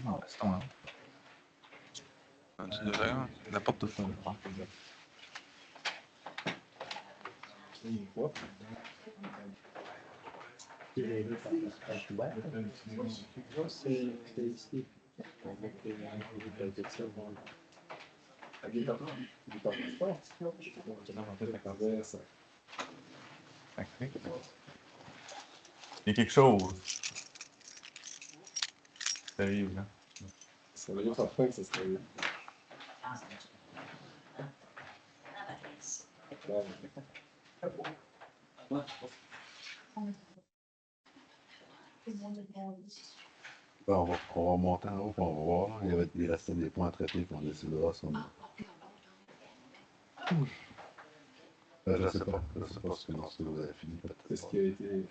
Non, restons là. La porte de fond. Il y a quelque chose. Sérieux, là. Ça veut dire certain que ça serait. Bon, on va monter en haut, puis on va voir. Il restait des points à traiter, puis on décidera si on... je sais pas ce que vous avez fini. Qu'est-ce qui a été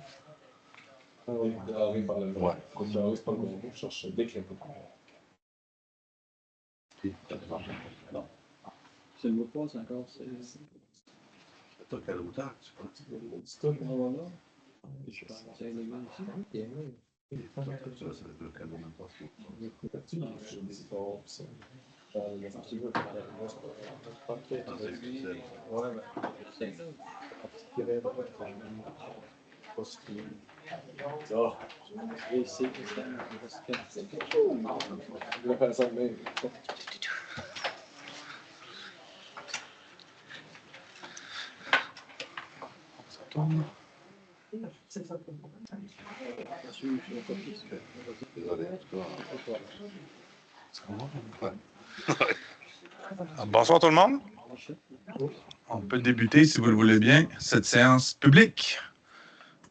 déclaré par le Ouais. déclaré par le gouvernement? Je cherche déclaré. Non. C'est le mot de passe encore, c'est Toi, quelle hauteur tu penses? C'est tout. voilà. Je pense que c'est illégal ici. Ça, c'est le cadeau même pas. J'ai des efforts, ça. C'est difficile. Ouais, je vais faire ça de même. Ça tourne. Désolé. Bonsoir tout le monde. On peut débuter, si vous le voulez bien, cette séance publique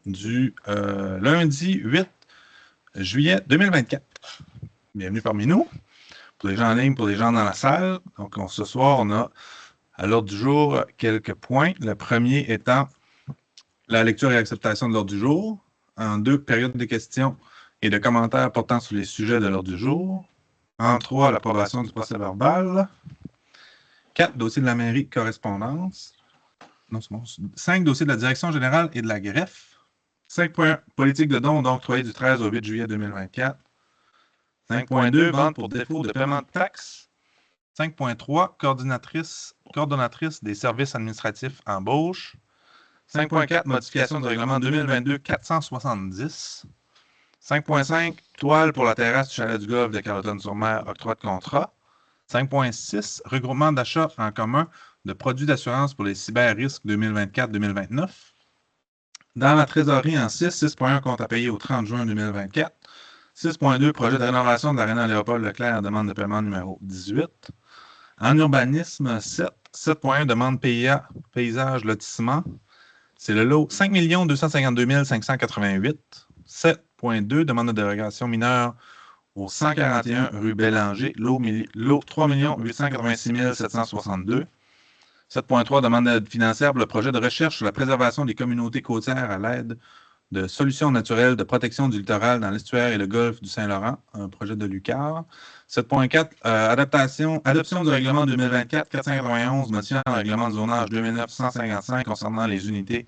du lundi 8 juillet 2024. Bienvenue parmi nous, pour les gens en ligne, pour les gens dans la salle. Donc, ce soir, on a à l'ordre du jour quelques points. Le premier étant la lecture et acceptation de l'ordre du jour. En 2, période de questions et de commentaires portant sur les sujets de l'ordre du jour. En 3, l'approbation du procès-verbal. 4, dossiers de la mairie, correspondance. Non, c'est bon. 5, dossiers de la direction générale et de la greffe. 5.1, politique de dons octroyée du 13 au 8 juillet 2024. 5.2, vente pour défaut de paiement de taxes. 5.3, coordonnatrice des services administratifs embauche. 5.4, modification du règlement 2022-470. 5.5, toile pour la terrasse du chalet du Golfe de Carleton-sur-Mer, octroi de contrat. 5.6, regroupement d'achat en commun de produits d'assurance pour les cyber-risques 2024-2029. Dans la trésorerie en 6, 6.1, compte à payer au 30 juin 2024. 6.2, projet de rénovation de l'aréna Léopold Leclerc, demande de paiement numéro 18. En urbanisme, 7. 7.1, demande PIA, paysage, lotissement. C'est le lot 5 252 588. 7.2, demande de dérogation mineure au 141 rue Bélanger, lot 3 886 762. 7.3, demande d'aide financière pour le projet de recherche sur la préservation des communautés côtières à l'aide de solutions naturelles de protection du littoral dans l'estuaire et le golfe du Saint-Laurent, un projet de l'UQAR. 7.4, adoption du règlement 2024-491, modifiant le règlement de zonage 2009-155 concernant les unités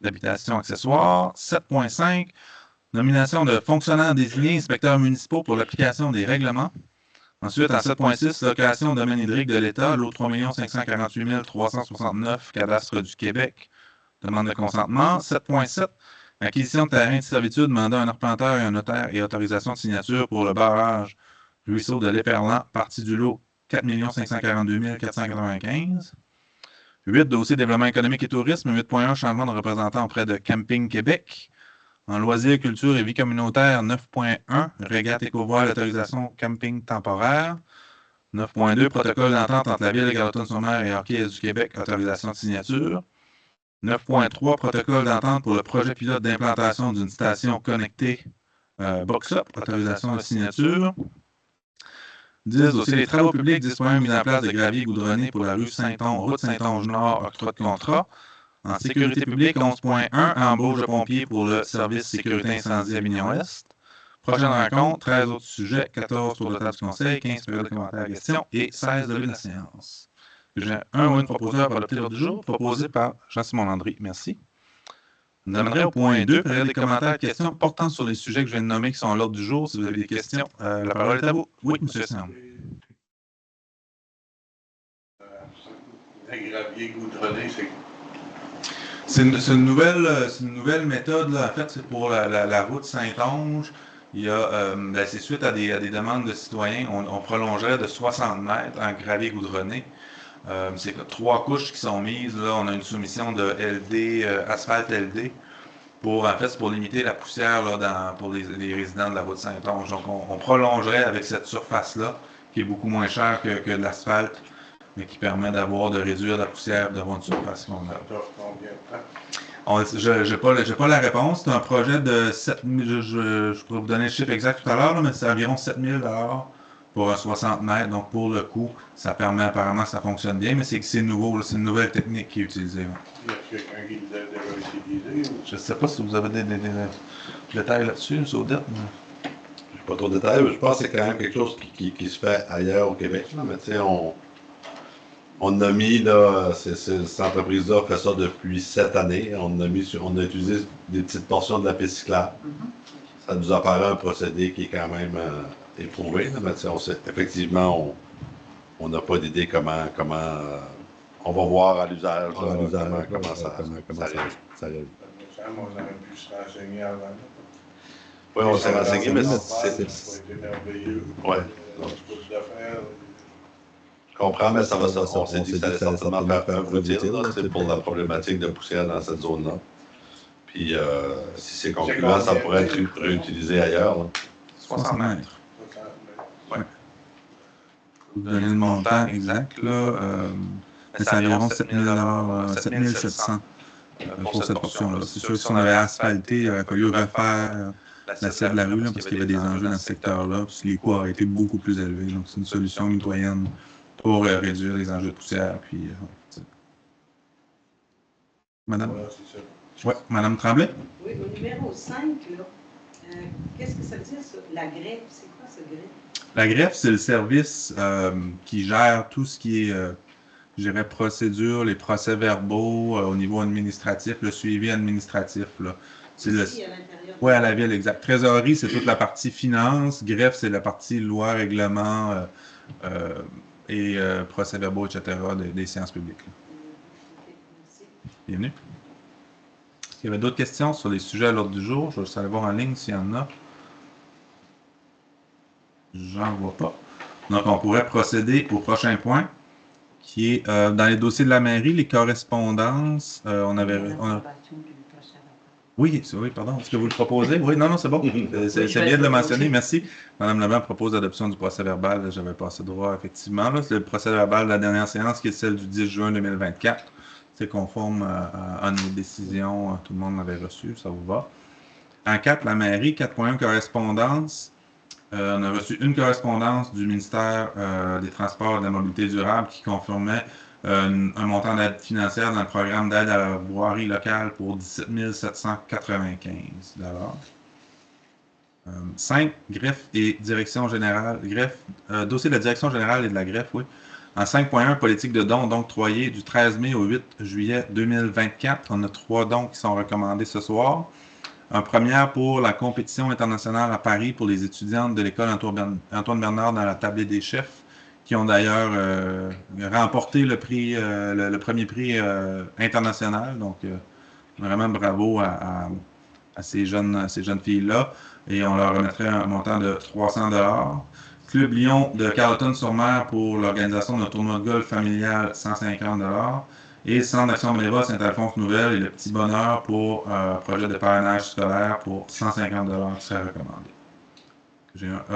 d'habitation accessoires. 7.5, nomination de fonctionnaires désignés inspecteurs municipaux pour l'application des règlements. Ensuite, en 7.6, location domaine hydrique de l'État, lot 3 548 369, cadastre du Québec, demande de consentement. 7.7, acquisition de terrain de servitude, mandat un arpenteur et un notaire et autorisation de signature pour le barrage ruisseau de l'Éperlan, partie du lot 4 542 495. 8, dossier développement économique et tourisme. 8.1, changement de représentant auprès de Camping Québec. En loisirs, culture et vie communautaire, 9.1, régate éco-voile, autorisation camping temporaire. 9.2, protocole d'entente entre la Ville de Carleton-sur-Mer et Hockey du Québec, autorisation de signature. 9.3, protocole d'entente pour le projet pilote d'implantation d'une station connectée Box-Up, autorisation de signature. 10, dossier des travaux publics, 10.1, mise en place de gravier goudronné pour la rue Saint-Onge, route Saint-Onge-Nord, octroi de contrat. En sécurité publique, 11.1, embauche de pompiers pour le service sécurité incendie Avignon-Est. Prochaine rencontre, 13 autres sujets, 14 tours de table du conseil, 15 périodes de commentaires et questions et 16 de levée de la séance. J'ai un ou une proposeur pour l'ordre du jour, proposé par Jean-Simon Landry. Merci. On aimerait au point 2, période des commentaires et questions portant sur les sujets que je viens de nommer qui sont à l'ordre du jour. Si vous avez des questions, la parole est à vous. Oui, M. Sam. Gravier goudronné, C'est une nouvelle méthode, là. En fait, c'est pour la route Saint-Onge. Il y a, c'est suite à des demandes de citoyens. On prolongerait de 60 mètres en gravier goudronné. C'est 3 couches qui sont mises. Là, on a une soumission de LD, asphalte LD. En fait, c'est pour limiter la poussière là, pour les résidents de la route Saint-Onge. Donc, on prolongerait avec cette surface-là, qui est beaucoup moins chère que de l'asphalte, mais qui permet de réduire la poussière, d'avoir une surface qu'on a. Je n'ai pas la réponse. C'est un projet de 7 000, je pourrais vous donner le chiffre exact tout à l'heure, mais c'est environ 7 000 pour un 60 mètres. Donc, pour le coup, ça permet apparemment que ça fonctionne bien, mais c'est nouveau. C'est une nouvelle technique qui est utilisée. Il y a quelqu'un qui l'a déjà utilisé? Je ne sais pas si vous avez des détails là-dessus, M. Audette. Je n'ai pas trop de détails, mais je pense que c'est quand même quelque chose qui se fait ailleurs au Québec. Là. Mais tu sais, on a mis, là, cette entreprise-là fait ça depuis 7 années. On a utilisé des petites portions de la piste cyclable. Ça nous apparaît un procédé qui est quand même éprouvé. Là, mais effectivement, on n'a pas d'idée comment on va voir à l'usage, comment ça réagit. On aurait pu se renseigner avant. Oui, on s'est renseigné, mais c'est merveilleux. Oui. Je comprends, mais on s'est dit que ça allait certainement faire œuvre utile c'est pour la problématique de poussière dans cette zone-là. Puis, si c'est concluant, ça pourrait être réutilisé ailleurs. Là. 60 mètres. Oui. Vous donnez le montant exact, là. C'est environ 7 700 pour cette portion-là. C'est sûr que si on avait asphalté, il aurait fallu refaire l'assiette de la rue, là, parce qu'il y avait des enjeux dans ce secteur-là, puis les coûts auraient été beaucoup plus élevés. Donc, c'est une solution mitoyenne pour réduire les enjeux de poussière. Puis, Madame? Voilà, c'est ça. Oui, Madame Tremblay? Oui, au numéro 5, là, qu'est-ce que ça veut dire, ça? La greffe, c'est quoi, ce greffe? La greffe, c'est le service qui gère tout ce qui est, je dirais, procédure, les procès-verbaux au niveau administratif, le suivi administratif. Là. C'est Ici, à l'intérieur. Oui, à la ville, exact. Trésorerie, c'est toute la partie finance. Greffe, c'est la partie loi, règlement et procès-verbaux, etc. des séances publiques. Là. Okay, merci. Bienvenue. Est-ce qu'il y avait d'autres questions sur les sujets à l'ordre du jour? Je vais juste aller voir en ligne s'il y en a. J'en vois pas. Donc, on pourrait procéder au prochain point, qui est dans les dossiers de la mairie, les correspondances. Oui, pardon. Est-ce que vous le proposez? Oui, non, c'est bon. C'est bien de le mentionner. Merci. Mme Leblanc propose l'adoption du procès-verbal. J'avais passé droit, effectivement. C'est le procès-verbal de la dernière séance, qui est celle du 10 juin 2024. C'est conforme à nos décisions. Tout le monde l'avait reçu. Ça vous va. En 4, la mairie, 4.1 correspondance. On a reçu une correspondance du ministère des Transports et de la Mobilité durable qui confirmait un montant d'aide financière dans le programme d'aide à la voirie locale pour 17 795 $. 5, greffe et direction générale. Dossier de la direction générale et de la greffe, oui. En 5.1, politique de dons octroyés du 13 mai au 8 juillet 2024. On a 3 dons qui sont recommandés ce soir. Un premier pour la compétition internationale à Paris pour les étudiantes de l'école Antoine Bernard dans la tablée des chefs, qui ont d'ailleurs remporté le prix, le premier prix international. Donc, vraiment bravo à ces jeunes filles-là. Et on leur remettrait un montant de 300 $. Club Lyon de Carleton-sur-Mer pour l'organisation d'un tournoi de golf familial, 150 $. Et Centre d'action Bénévole Saint-Alphonse-Nouvelle et le Petit Bonheur pour projet de parrainage scolaire pour 150 $ qui serait recommandé.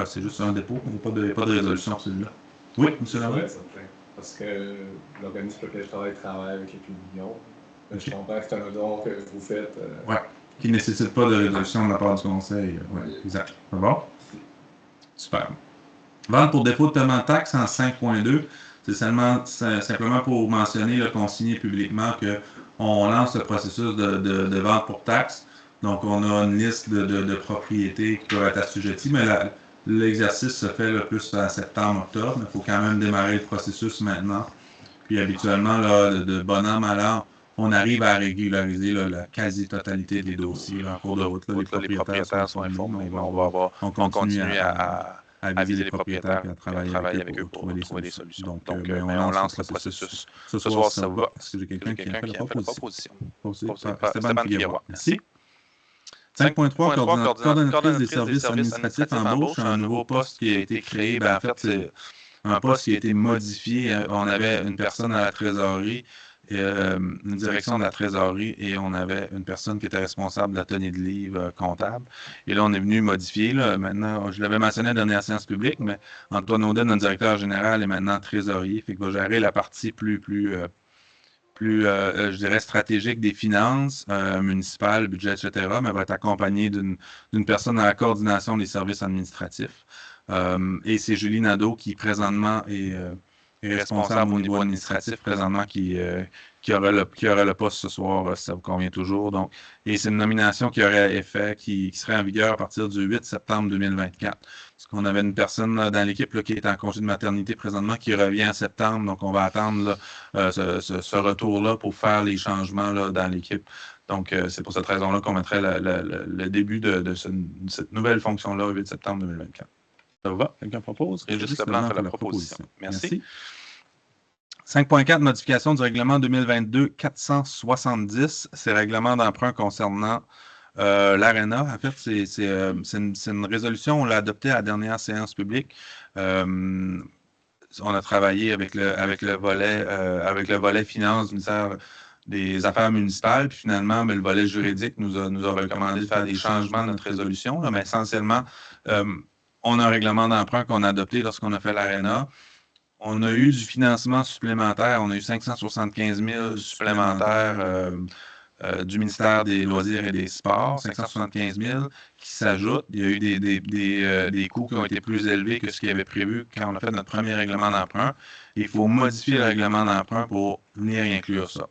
C'est juste un dépôt, il n'y a pas de résolution sur celui-là. Oui, M. Lavelle? Oui, certain. Parce que l'organisme pour lequel je travaille avec les Millions. Je comprends que c'est un don que vous faites. Oui, qui ne nécessite pas de résolution de la part du conseil. Oui, exact. C'est bon? Super. Vente pour défaut de paiement de taxes en 5.2. C'est simplement pour mentionner qu'on signe publiquement qu'on lance le processus de vente pour taxes. Donc, on a une liste de propriétés qui peuvent être assujetties, mais l'exercice se fait le plus en septembre-octobre. Il faut quand même démarrer le processus maintenant. Puis, habituellement, là, de bon an, mal an, on arrive à régulariser là, la quasi-totalité des dossiers en cours de route. Là, les propriétaires sont informés, mais on continue à viser les propriétaires et à travailler avec eux pour trouver des solutions. Donc, on lance le processus. Ce soir, ça va. Est-ce que j'ai quelqu'un qui a fait la proposition? Stéphane Figueroa. Merci. 5.3, coordonnatrice des services administratifs embauche, un nouveau poste qui a été créé. En fait, c'est un poste qui a été modifié. On avait une personne à la trésorerie, une direction de la trésorerie, et on avait une personne qui était responsable de la tenue de livre comptable. Et là, on est venu modifier. Là, maintenant, je l'avais mentionné à la dernière séance publique, mais Antoine Audet, notre directeur général, est maintenant trésorier. Fait qu'il va gérer la partie plus je dirais, stratégique des finances municipales, budget, etc., mais va être accompagné d'une personne à la coordination des services administratifs. Et c'est Julie Nadeau qui, présentement, est responsable au niveau administratif, présentement, qui aura le poste ce soir, si ça vous convient toujours. Donc, et c'est une nomination qui aurait effet, qui serait en vigueur à partir du 8 septembre 2024. Parce qu'on avait une personne là, dans l'équipe là, qui est en congé de maternité présentement, qui revient en septembre. Donc, on va attendre là, ce retour-là pour faire les changements là, dans l'équipe. Donc, c'est pour cette raison-là qu'on mettrait le début de cette nouvelle fonction-là au 8 septembre 2024. Ça va? Quelqu'un propose? Régis Leblanc fait la proposition. Merci. 5.4, modification du règlement 2022-470. C'est le règlement d'emprunt concernant l'ARENA. En fait, c'est une résolution, on l'a adoptée à la dernière séance publique. On a travaillé avec le volet finance du ministère des Affaires municipales, puis finalement, le volet juridique nous a recommandé de faire des changements de notre résolution. Là, mais essentiellement, on a un règlement d'emprunt qu'on a adopté lorsqu'on a fait l'ARENA. On a eu du financement supplémentaire. On a eu 575 000 supplémentaires du ministère des Loisirs et des Sports, 575 000 qui s'ajoutent. Il y a eu des coûts qui ont été plus élevés que ce qu'il y avait prévu quand on a fait notre premier règlement d'emprunt. Il faut modifier le règlement d'emprunt pour venir y inclure ça.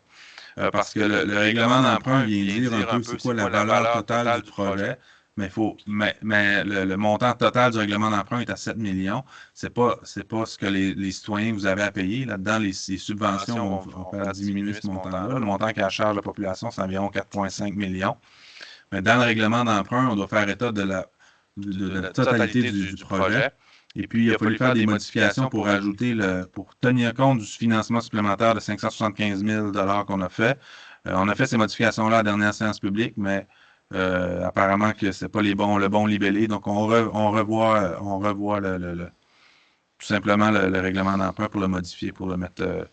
Parce que le règlement d'emprunt vient dire un peu c'est quoi la valeur totale du projet. Mais le montant total du règlement d'emprunt est à 7 millions. C'est pas ce que les citoyens vous avez à payer. Là-dedans, les subventions vont faire diminuer ce montant-là. Le montant qui a à charge de la population, c'est environ 4,5 millions. Mais dans le règlement d'emprunt, on doit faire état de la totalité du projet. Et puis, il a fallu faire des modifications pour tenir compte du financement supplémentaire de 575 000 $ qu'on a fait. On a fait ces modifications-là à la dernière séance publique, mais apparemment que c'est pas le bon libellé, donc on revoit tout simplement le règlement d'emprunt pour le modifier, pour le mettre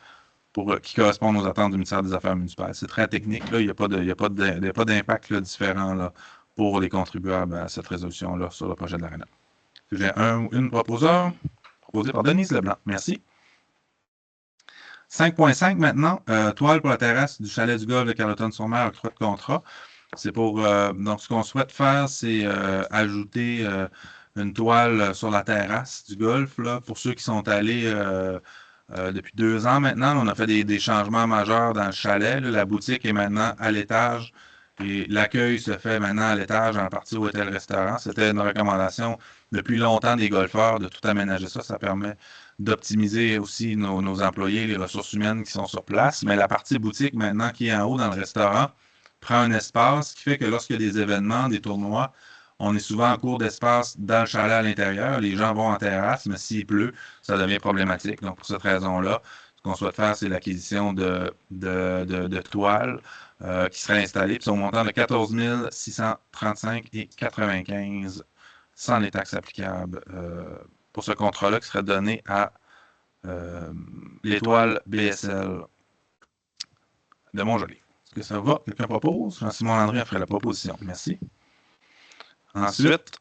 qui correspond aux attentes du ministère des Affaires municipales. C'est très technique, là, il n'y a pas d'impact différent là, pour les contribuables à cette résolution-là sur le projet de l'ARENA. J'ai une proposée par Denise Leblanc. Merci. 5.5 maintenant, toile pour la terrasse du chalet du golf de Carleton-sur-Mer, octroi de contrat. C'est pour donc ce qu'on souhaite faire, c'est ajouter une toile sur la terrasse du golf. Là, pour ceux qui sont allés depuis 2 ans maintenant, on a fait des changements majeurs dans le chalet. Là, la boutique est maintenant à l'étage et l'accueil se fait maintenant à l'étage en partie hôtel-restaurant. C'était une recommandation depuis longtemps des golfeurs de tout aménager ça. Ça permet d'optimiser aussi nos employés, les ressources humaines qui sont sur place. Mais la partie boutique maintenant qui est en haut dans le restaurant prend un espace, ce qui fait que lorsqu'il y a des événements, des tournois, on est souvent en cours d'espace dans le chalet à l'intérieur. Les gens vont en terrasse, mais s'il pleut, ça devient problématique. Donc, pour cette raison-là, ce qu'on souhaite faire, c'est l'acquisition de toiles qui seraient installées. Puis, au montant de 14 635,95 $ sans les taxes applicables pour ce contrat-là qui serait donné à l'étoile BSL de Montjoly. Est-ce que ça va? Quelqu'un propose? Jean-Simon Landry a fait la proposition. Merci. Ensuite,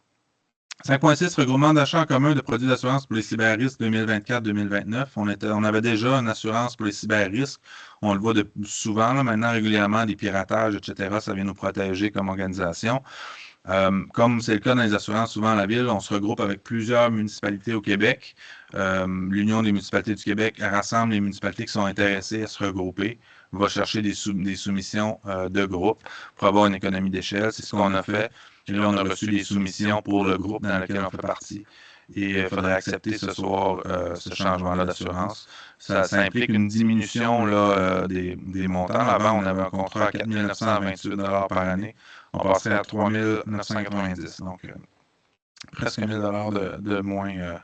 5.6, regroupement d'achat en commun de produits d'assurance pour les cyberrisques 2024-2029. On avait déjà une assurance pour les cyberrisques. On le voit souvent, là, maintenant, régulièrement, des piratages, etc. Ça vient nous protéger comme organisation. Comme c'est le cas dans les assurances, souvent à la ville, on se regroupe avec plusieurs municipalités au Québec. L'Union des municipalités du Québec rassemble les municipalités qui sont intéressées à se regrouper, va chercher des soumissions de groupe pour avoir une économie d'échelle. C'est ce qu'on a fait. Et là, on a reçu les soumissions pour le groupe dans lequel on fait partie. Et il faudrait accepter ce soir ce changement-là d'assurance. Ça implique une diminution là, des montants. Avant, on avait un contrat à 4 928 $ par année. On passerait à 3 990 $. Donc, presque 1 000 $ de moins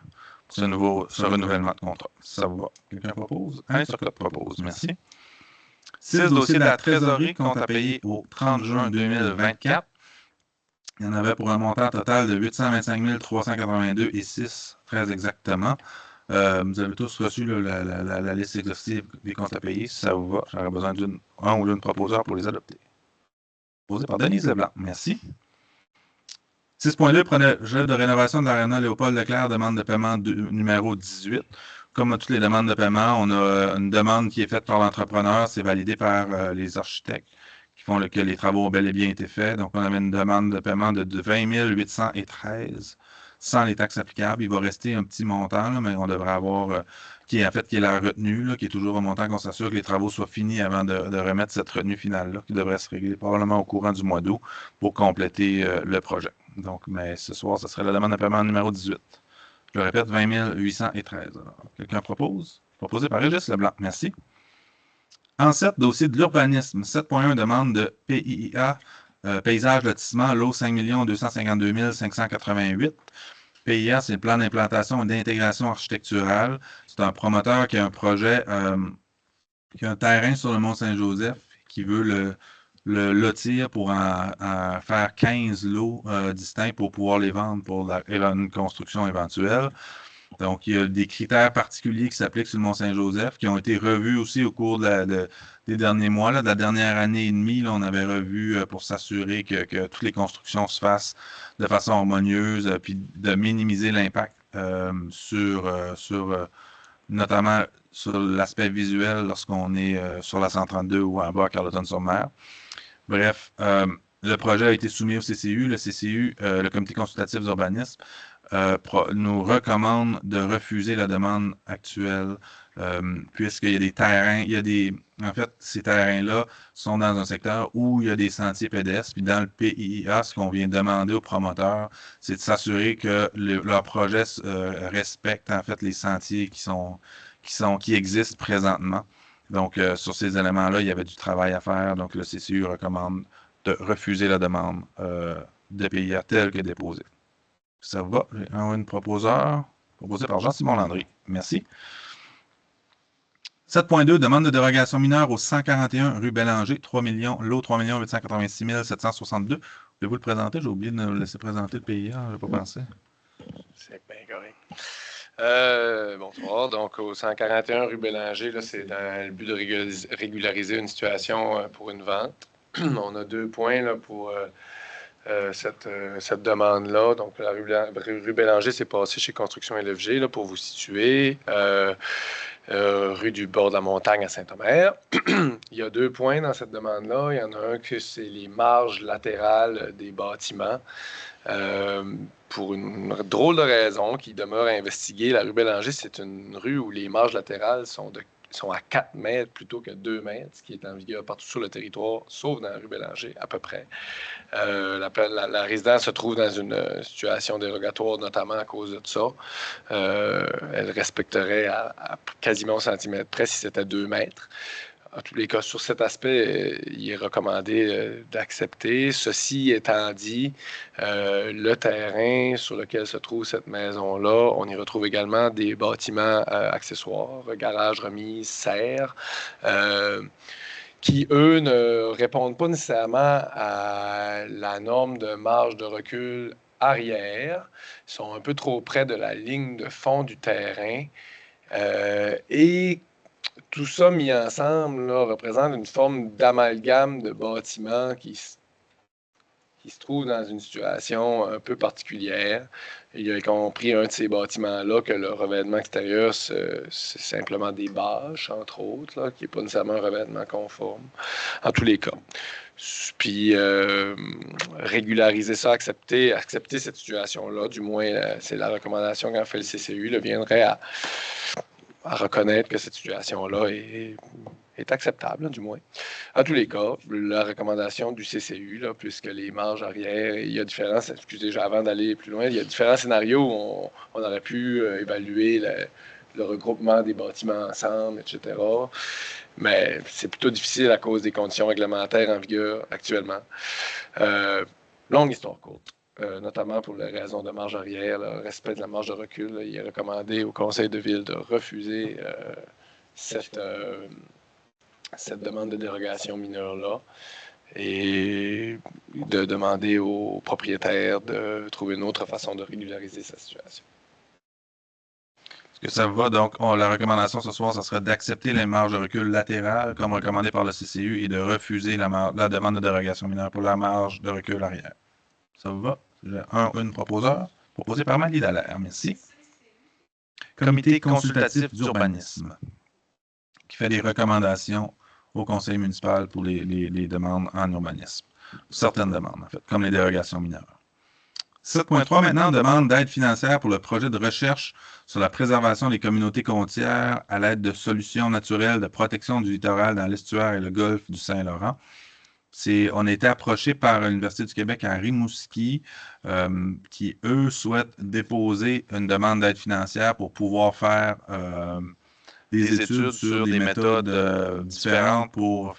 pour ce renouvellement de contrat. Ça vous va? Quelqu'un propose? Alain Turcotte propose. Merci. 6 dossiers de la trésorerie compte à payer au 30 juin 2024. Il y en avait pour un montant total de 825 382 et 6, très exactement. Vous avez tous reçu là, la liste exhaustive des comptes à payer. Si ça vous va, j'aurais besoin d'un ou d'une proposeur pour les adopter. Proposé par Denise Leblanc. Merci. 6.2, projet de rénovation de l'aréna Léopold Leclerc, demande de paiement numéro 18. Comme à toutes les demandes de paiement, on a une demande qui est faite par l'entrepreneur, c'est validé par les architectes qui font que les travaux ont bel et bien été faits. Donc, on avait une demande de paiement de 20 813 sans les taxes applicables. Il va rester un petit montant, là, mais on devrait avoir, qui est la retenue, là, qui est toujours un montant qu'on s'assure que les travaux soient finis avant de remettre cette retenue finale-là, qui devrait se régler probablement au courant du mois d'août pour compléter le projet. Donc, mais ce soir, ce serait la demande de paiement numéro 18. Je le répète, 20 813. Quelqu'un propose? Proposé par Régis Leblanc. Merci. En 7, dossier de l'urbanisme. 7.1, demande de PIA, paysage lotissement, lot 5 252 588. PIA, c'est le plan d'implantation et d'intégration architecturale. C'est un promoteur qui a un projet, qui a un terrain sur le Mont-Saint-Joseph, qui veut le lotir pour en faire 15 lots distincts pour pouvoir les vendre pour une construction éventuelle. Donc, il y a des critères particuliers qui s'appliquent sur le Mont-Saint-Joseph, qui ont été revus aussi au cours des derniers mois. Là, de la dernière année et demie, là, on avait revu pour s'assurer que toutes les constructions se fassent de façon harmonieuse, puis de minimiser l'impact notamment sur l'aspect visuel lorsqu'on est sur la 132 ou en bas à Carleton-sur-Mer. Bref, le projet a été soumis au CCU. Le CCU, le Comité consultatif d'urbanisme, nous recommande de refuser la demande actuelle puisqu'il y a des terrains, en fait, ces terrains-là sont dans un secteur où il y a des sentiers pédestres. Puis dans le PIA, ce qu'on vient demander aux promoteurs, c'est de s'assurer que leur projet respecte en fait les sentiers qui existent présentement. Donc, sur ces éléments-là, il y avait du travail à faire. Donc, le CCU recommande de refuser la demande de PIA telle que déposée. Ça va? J'ai une proposeur proposé par Jean-Simon Landry. Merci. 7.2, demande de dérogation mineure au 141 rue Bélanger, 3 886 762. Pouvez-vous le présenter? J'ai oublié de nous laisser présenter le PIA, je n'ai pas pensé. C'est bien correct. Bonsoir. Donc, au 141 rue Bélanger, là, c'est dans le but de régulariser une situation pour une vente. On a 2 points là, pour cette demande-là. Donc, la rue Bélanger, c'est passé chez Construction LFG, là, pour vous situer. Rue du bord de la montagne à Saint-Omer. Il y a 2 points dans cette demande-là. Il y en a un que c'est les marges latérales des bâtiments. Pour une drôle de raison qui demeure à investiguer, la rue Bélanger, c'est une rue où les marges latérales sont à 4 mètres plutôt que 2 mètres, ce qui est en vigueur partout sur le territoire, sauf dans la rue Bélanger, à peu près. La résidence se trouve dans une situation dérogatoire, notamment à cause de ça. Elle respecterait à quasiment au centimètre près si c'était 2 mètres. En tous les cas, sur cet aspect, il est recommandé d'accepter. Ceci étant dit, le terrain sur lequel se trouve cette maison-là, on y retrouve également des bâtiments accessoires, garages, remises, serres, qui, eux, ne répondent pas nécessairement à la norme de marge de recul arrière. Ils sont un peu trop près de la ligne de fond du terrain. Et tout ça mis ensemble là, représente une forme d'amalgame de bâtiments qui se trouve dans une situation un peu particulière. Il y a compris un de ces bâtiments-là que le revêtement extérieur, c'est simplement des bâches, entre autres, là, qui n'est pas nécessairement un revêtement conforme, en tous les cas. Puis, régulariser ça, accepter cette situation-là, du moins, c'est la recommandation qu'en fait le CCU, viendrait à reconnaître que cette situation-là est acceptable, là, du moins. À tous les cas, la recommandation du CCU, là, puisque les marges arrière, il y a différents, excusez, avant d'aller plus loin, il y a différents scénarios où on aurait pu évaluer le regroupement des bâtiments ensemble, etc. Mais c'est plutôt difficile à cause des conditions réglementaires en vigueur actuellement. Longue histoire courte. Notamment pour les raisons de marge arrière, le respect de la marge de recul. Là, il est recommandé au conseil de ville de refuser cette demande de dérogation mineure-là et de demander aux propriétaires de trouver une autre façon de régulariser sa situation. Est-ce que ça va? Donc, la recommandation ce soir, ça serait d'accepter les marges de recul latérales comme recommandé par le CCU et de refuser la demande de dérogation mineure pour la marge de recul arrière. Ça vous va? J'ai une proposé par Malie Dallaire. Merci. Comité consultatif d'urbanisme, qui fait des recommandations au conseil municipal pour les demandes en urbanisme. Certaines demandes, en fait, comme les dérogations mineures. 7.3 maintenant, demande d'aide financière pour le projet de recherche sur la préservation des communautés côtières à l'aide de solutions naturelles de protection du littoral dans l'estuaire et le golfe du Saint-Laurent. On a été approché par l'Université du Québec à Rimouski, qui, eux, souhaitent déposer une demande d'aide financière pour pouvoir faire des études sur des méthodes différentes pour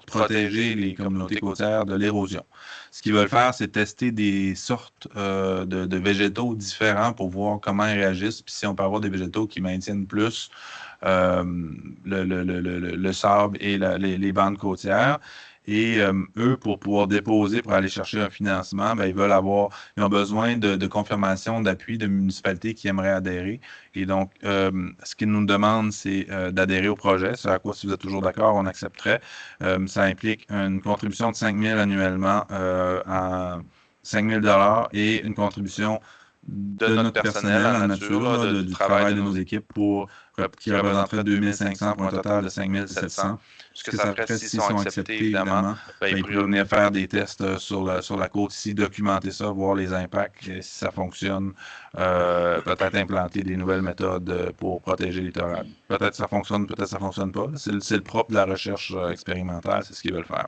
protéger les communautés côtières de l'érosion. Ce qu'ils veulent faire, c'est tester des sortes de végétaux différents pour voir comment ils réagissent, puis si on peut avoir des végétaux qui maintiennent plus le sable et les bandes côtières. Et eux, pour pouvoir déposer, pour aller chercher un financement, ben, ils ont besoin de confirmation d'appui de municipalités qui aimeraient adhérer. Et donc, ce qu'ils nous demandent, c'est d'adhérer au projet, ce à quoi, si vous êtes toujours d'accord, on accepterait. Ça implique une contribution de 5 000 annuellement à 5 000 $ et une contribution de notre personnel en nature, là, du travail de nos équipes qui représenterait 2 500 pour un total de 5 700. Ce que ça ferait, s'ils sont acceptés, évidemment, ils pourraient venir faire des tests sur la côte ici, documenter ça, voir les impacts, si ça fonctionne, peut-être implanter des nouvelles méthodes pour protéger le littoral. Peut-être ça fonctionne, peut-être ça fonctionne pas. C'est le propre de la recherche expérimentale, c'est ce qu'ils veulent faire.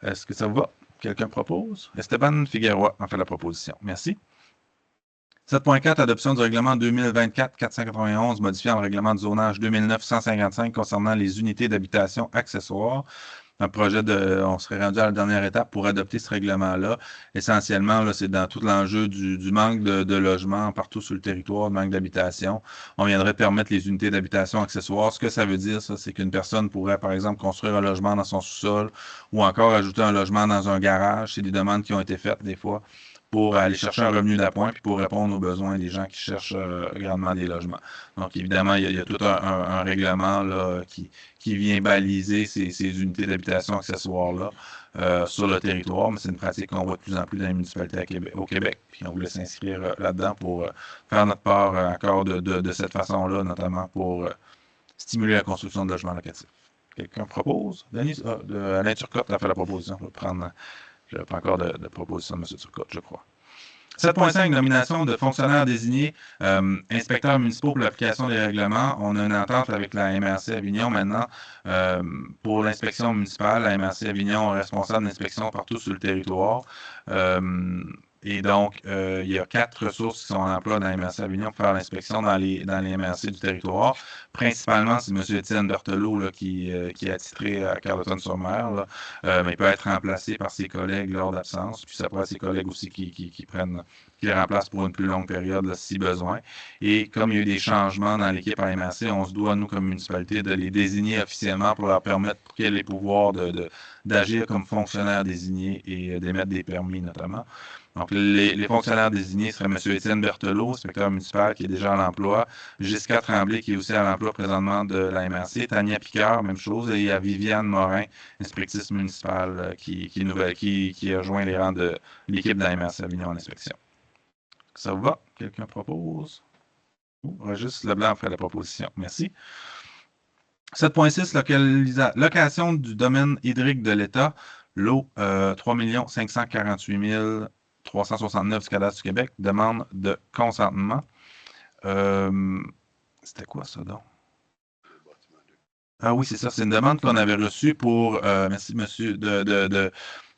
Est-ce que ça vous va? Quelqu'un propose? Esteban Figueroa en fait la proposition. Merci. 7.4, adoption du règlement 2024-491 modifiant le règlement de zonage 2009-155 concernant les unités d'habitation accessoires. Un projet on serait rendu à la dernière étape pour adopter ce règlement-là. Essentiellement, là, c'est dans tout l'enjeu du manque de logements partout sur le territoire, le manque d'habitation. On viendrait permettre les unités d'habitation accessoires. Ce que ça veut dire, ça, c'est qu'une personne pourrait, par exemple, construire un logement dans son sous-sol ou encore ajouter un logement dans un garage. C'est des demandes qui ont été faites des fois pour aller chercher un revenu d'appoint puis pour répondre aux besoins des gens qui cherchent grandement des logements. Donc, évidemment, il y a tout un règlement là, qui vient baliser ces unités d'habitation accessoires-là sur le territoire, mais c'est une pratique qu'on voit de plus en plus dans les municipalités au Québec. Puis on voulait s'inscrire là-dedans pour faire notre part encore de cette façon-là, notamment pour stimuler la construction de logements locatifs. Quelqu'un propose? Denis, Alain Turcotte a fait la proposition. Je n'ai pas encore de proposition de M. Turcotte, je crois. 7.5, nomination de fonctionnaires désignés, inspecteurs municipaux pour l'application des règlements. On a une entente avec la MRC Avignon maintenant pour l'inspection municipale. La MRC Avignon est responsable d'inspection partout sur le territoire. Et donc, il y a 4 ressources qui sont en emploi dans la MRC Avignon pour faire l'inspection dans les MRC du territoire. Principalement, c'est M. Étienne Berthelot là, qui est attitré à Carleton-sur-Mer, mais il peut être remplacé par ses collègues lors d'absence. Puis ça pourrait être ses collègues aussi qui les remplacent pour une plus longue période là, si besoin. Et comme il y a eu des changements dans l'équipe à MRC, on se doit, nous, comme municipalité, de les désigner officiellement pour leur permettre qu'ils aient les pouvoirs d'agir comme fonctionnaires désignés et d'émettre des permis, notamment. Donc, les fonctionnaires désignés seraient M. Étienne Berthelot, inspecteur municipal qui est déjà à l'emploi, Jessica Tremblay qui est aussi à l'emploi présentement de la MRC, Tania Picard, même chose, et il y a Viviane Morin, inspectrice municipale qui a rejoint les rangs de l'équipe de la MRC Avignon en inspection. Ça vous va? Quelqu'un propose? Régis Leblanc ferait la proposition. Merci. 7.6, location du domaine hydrique de l'État, l'eau 3 548 369 du cadastre du Québec, demande de consentement. C'était quoi ça, donc? Ah oui, c'est ça. C'est une demande qu'on avait reçue pour, merci monsieur,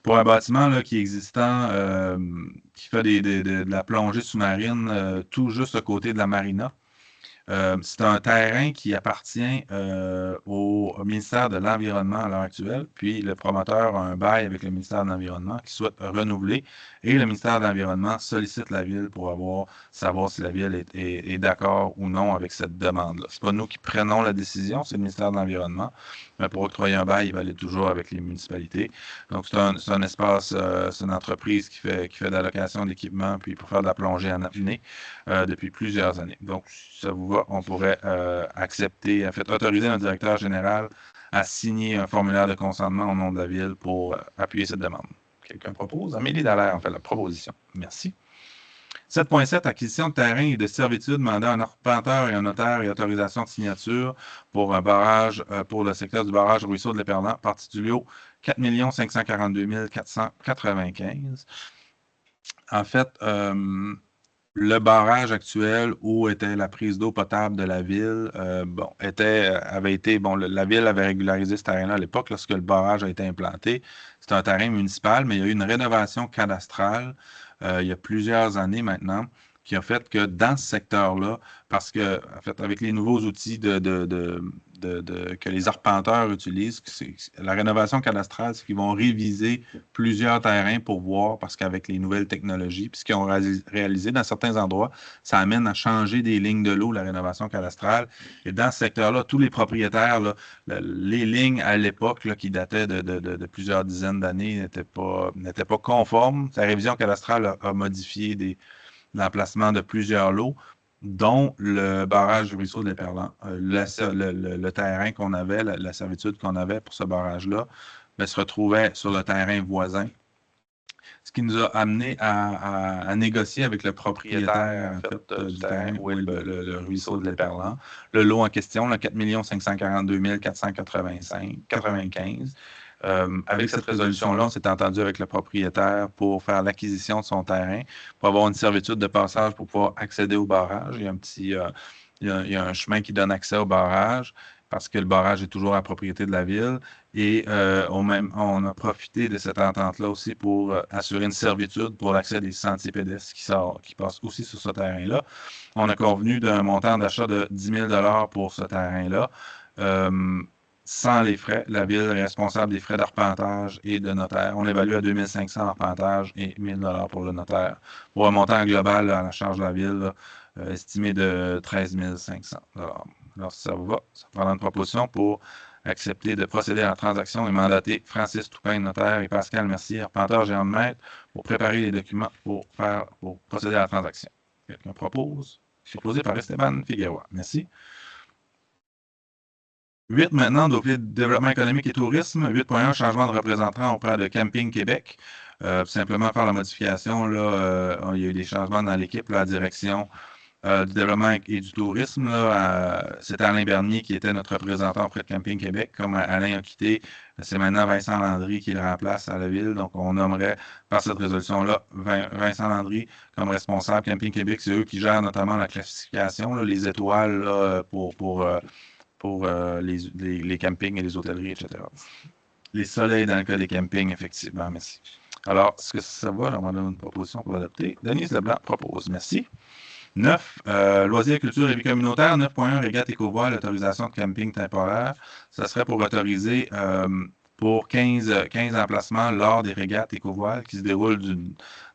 pour un bâtiment là, qui est existant, qui fait de la plongée sous-marine, tout juste à côté de la marina. C'est un terrain qui appartient au ministère de l'Environnement à l'heure actuelle, puis le promoteur a un bail avec le ministère de l'Environnement qui souhaite renouveler, et le ministère de l'Environnement sollicite la ville pour savoir si la ville est d'accord ou non avec cette demande-là. Ce n'est pas nous qui prenons la décision, c'est le ministère de l'Environnement, mais pour octroyer un bail, il va aller toujours avec les municipalités. Donc, c'est un espace, c'est une entreprise qui fait de la location d'équipement, puis pour faire de la plongée en apnée depuis plusieurs années. Donc, si ça vous va, on pourrait accepter, en fait, autoriser un directeur général à signer un formulaire de consentement au nom de la ville pour appuyer cette demande. Quelqu'un propose? Amélie Dallaire en fait la proposition. Merci. 7.7, acquisition de terrain et de servitude, mandat à un arpenteur et un notaire et autorisation de signature pour un barrage, pour le secteur du barrage Ruisseau de l'Éperlant, partie du lot 4 542 495. En fait, le barrage actuel où était la prise d'eau potable de la ville, la ville avait régularisé ce terrain-là à l'époque lorsque le barrage a été implanté. C'est un terrain municipal, mais il y a eu une rénovation cadastrale il y a plusieurs années maintenant qui a fait que dans ce secteur-là, parce que, en fait, avec les nouveaux outils que les arpenteurs utilisent, la rénovation cadastrale, c'est qu'ils vont réviser plusieurs terrains pour voir, parce qu'avec les nouvelles technologies, puis ce qu'ils ont réalisé dans certains endroits, ça amène à changer des lignes de l'eau, la rénovation cadastrale. Et dans ce secteur-là, tous les propriétaires, là, les lignes à l'époque qui dataient de plusieurs dizaines d'années n'étaient pas conformes. La révision cadastrale a modifié l'emplacement de plusieurs lots, dont le barrage du ruisseau de l'Éperlant. Le terrain qu'on avait, la servitude qu'on avait pour ce barrage-là, se retrouvait sur le terrain voisin. Ce qui nous a amené à négocier avec le propriétaire du terrain, où est le ruisseau de l'Éperlant. Le lot en question, 4 542 495. Avec cette résolution-là, on s'est entendu avec le propriétaire pour faire l'acquisition de son terrain, pour avoir une servitude de passage pour pouvoir accéder au barrage. Il y a un chemin qui donne accès au barrage parce que le barrage est toujours à la propriété de la ville. Et on a profité de cette entente-là aussi pour assurer une servitude pour l'accès des sentiers pédestres qui passent aussi sur ce terrain-là. On a convenu d'un montant d'achat de 10 000 pour ce terrain-là. Sans les frais, la ville est responsable des frais d'arpentage et de notaire. On évalue à 2 500 arpentage et 1 000 pour le notaire, pour un montant global à la charge de la ville estimé de 13 500 Alors, si ça vous va, ça prendra une proposition pour accepter de procéder à la transaction et mandater Francis Toupin, notaire, et Pascal Mercier, arpenteur géant de maître, pour préparer les documents pour procéder à la transaction. Quelqu'un propose? Proposé par Esteban Figueroa. Merci. 8 maintenant, dossier de développement économique et tourisme. 8.1, changement de représentant auprès de Camping Québec. Simplement par la modification, là, il y a eu des changements dans l'équipe, la direction du développement et du tourisme. C'était Alain Bernier qui était notre représentant auprès de Camping Québec. Comme Alain a quitté, c'est maintenant Vincent Landry qui le remplace à la ville. Donc, on nommerait par cette résolution-là Vincent Landry comme responsable. Camping Québec, c'est eux qui gèrent notamment la classification, là, les étoiles là, pour les campings et les hôtelleries, etc. Les soleils dans le cas des campings, effectivement, merci. Alors, est-ce que ça va? On va donner une proposition pour adopter. Denise Leblanc propose, merci. 9, loisirs, culture et vie communautaire. 9.1, régate éco-voile, autorisation de camping temporaire. Ça serait pour autoriser pour 15 emplacements lors des régates éco-voile qui se déroulent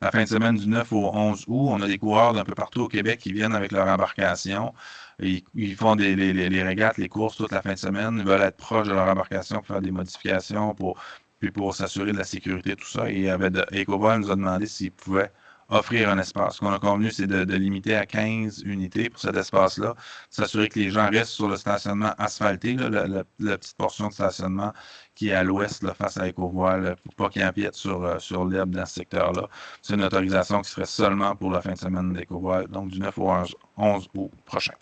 la fin de semaine du 9 au 11 août. On a des coureurs d'un peu partout au Québec qui viennent avec leur embarcation. Ils font les régates, les courses toute la fin de semaine. Ils veulent être proches de leur embarcation pour faire des modifications, puis pour s'assurer de la sécurité, tout ça. Et EcoVol nous a demandé s'ils pouvaient offrir un espace. Ce qu'on a convenu, c'est de limiter à 15 unités pour cet espace-là, s'assurer que les gens restent sur le stationnement asphalté, la petite portion de stationnement qui est à l'ouest face à EcoVoile, pour pas qu'ils empiètent sur l'herbe dans ce secteur-là. C'est une autorisation qui serait seulement pour la fin de semaine d'EcoVoile, donc du 9 au 11 août prochain.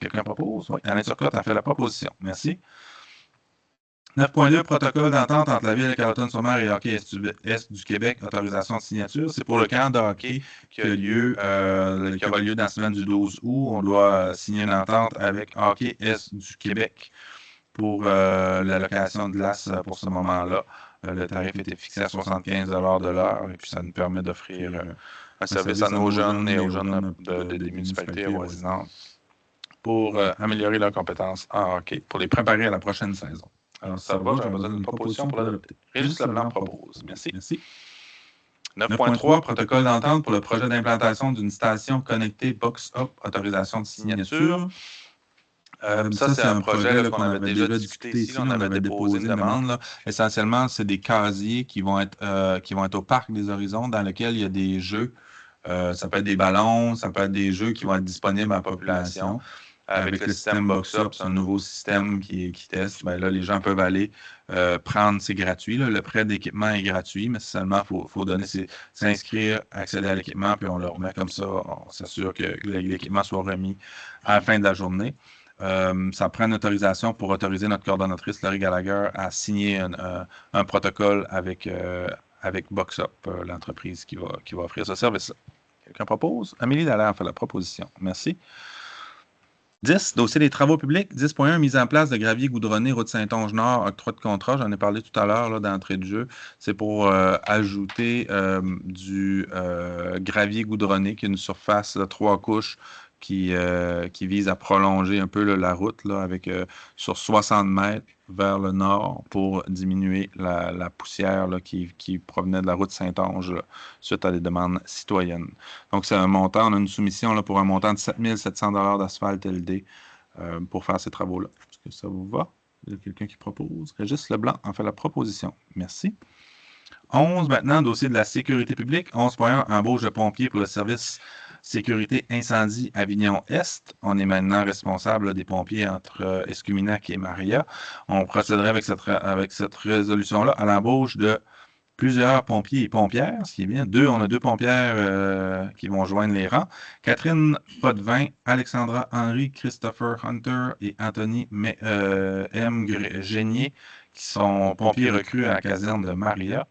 Quelqu'un propose? Oui, Alain Turcotte a fait la proposition. Merci. 9.2, protocole d'entente entre la Ville de Carleton-sur-Mer et Hockey Est du Québec, autorisation de signature. C'est pour le camp de hockey qui aura lieu dans la semaine du 12 août. On doit signer une entente avec Hockey Est du Québec pour la location de glace pour ce moment-là. Le tarif était fixé à 75 $ de l'heure et puis ça nous permet d'offrir un service à nos jeunes et aux jeunes des municipalités avoisinantes pour améliorer leurs compétences en hockey, pour les préparer à la prochaine saison. Alors, ça va, j'aurais besoin d'une proposition pour l'adopter. Régis Leblanc propose. Merci. 9.3, protocole d'entente pour le projet d'implantation d'une station connectée Box-Up, autorisation de signature. Ça, c'est un projet qu'on avait déjà discuté ici. On avait déposé une demande. Là. Essentiellement, c'est des casiers qui vont être au Parc des Horizons, dans lequel il y a des jeux. Ça peut être des ballons, ça peut être des jeux qui vont être disponibles à la population. Avec le système Box-Up, c'est un nouveau système qui teste. Ben là, les gens peuvent aller prendre, c'est gratuit. Là. Le prêt d'équipement est gratuit, mais seulement il faut s'inscrire, accéder à l'équipement, puis on le remet comme ça. On s'assure que l'équipement soit remis à la fin de la journée. Ça prend une autorisation pour autoriser notre coordonnatrice, Laurie Gallagher, à signer un protocole avec Box-Up, l'entreprise qui va offrir ce service-là. Quelqu'un propose? Amélie Dallaire fait la proposition. Merci. 10, dossier des travaux publics. 10.1, mise en place de gravier goudronné, route Saint-Onge-Nord, octroi de contrat. J'en ai parlé tout à l'heure d'entrée de jeu. C'est pour ajouter du gravier goudronné, qui est une surface de 3 couches qui vise à prolonger un peu la route avec sur 60 mètres vers le nord pour diminuer la poussière qui provenait de la route Saint-Onge suite à des demandes citoyennes. Donc, c'est un montant, on a une soumission pour un montant de 7 700 $ d'asphalte LD pour faire ces travaux-là. Est-ce que ça vous va? Il y a quelqu'un qui propose? Régis Leblanc en fait la proposition. Merci. 11, maintenant, dossier de la sécurité publique. 11.1, embauche de pompiers pour le service sécurité incendie Avignon-Est. On est maintenant responsable des pompiers entre Escuminac et Maria. On procéderait avec cette résolution-là à l'embauche de plusieurs pompiers et pompières, ce qui est bien. On a 2 pompières qui vont joindre les rangs. Catherine Potvin, Alexandra Henry, Christopher Hunter et Anthony M. Génier, qui sont pompiers recrues à la caserne de Maria.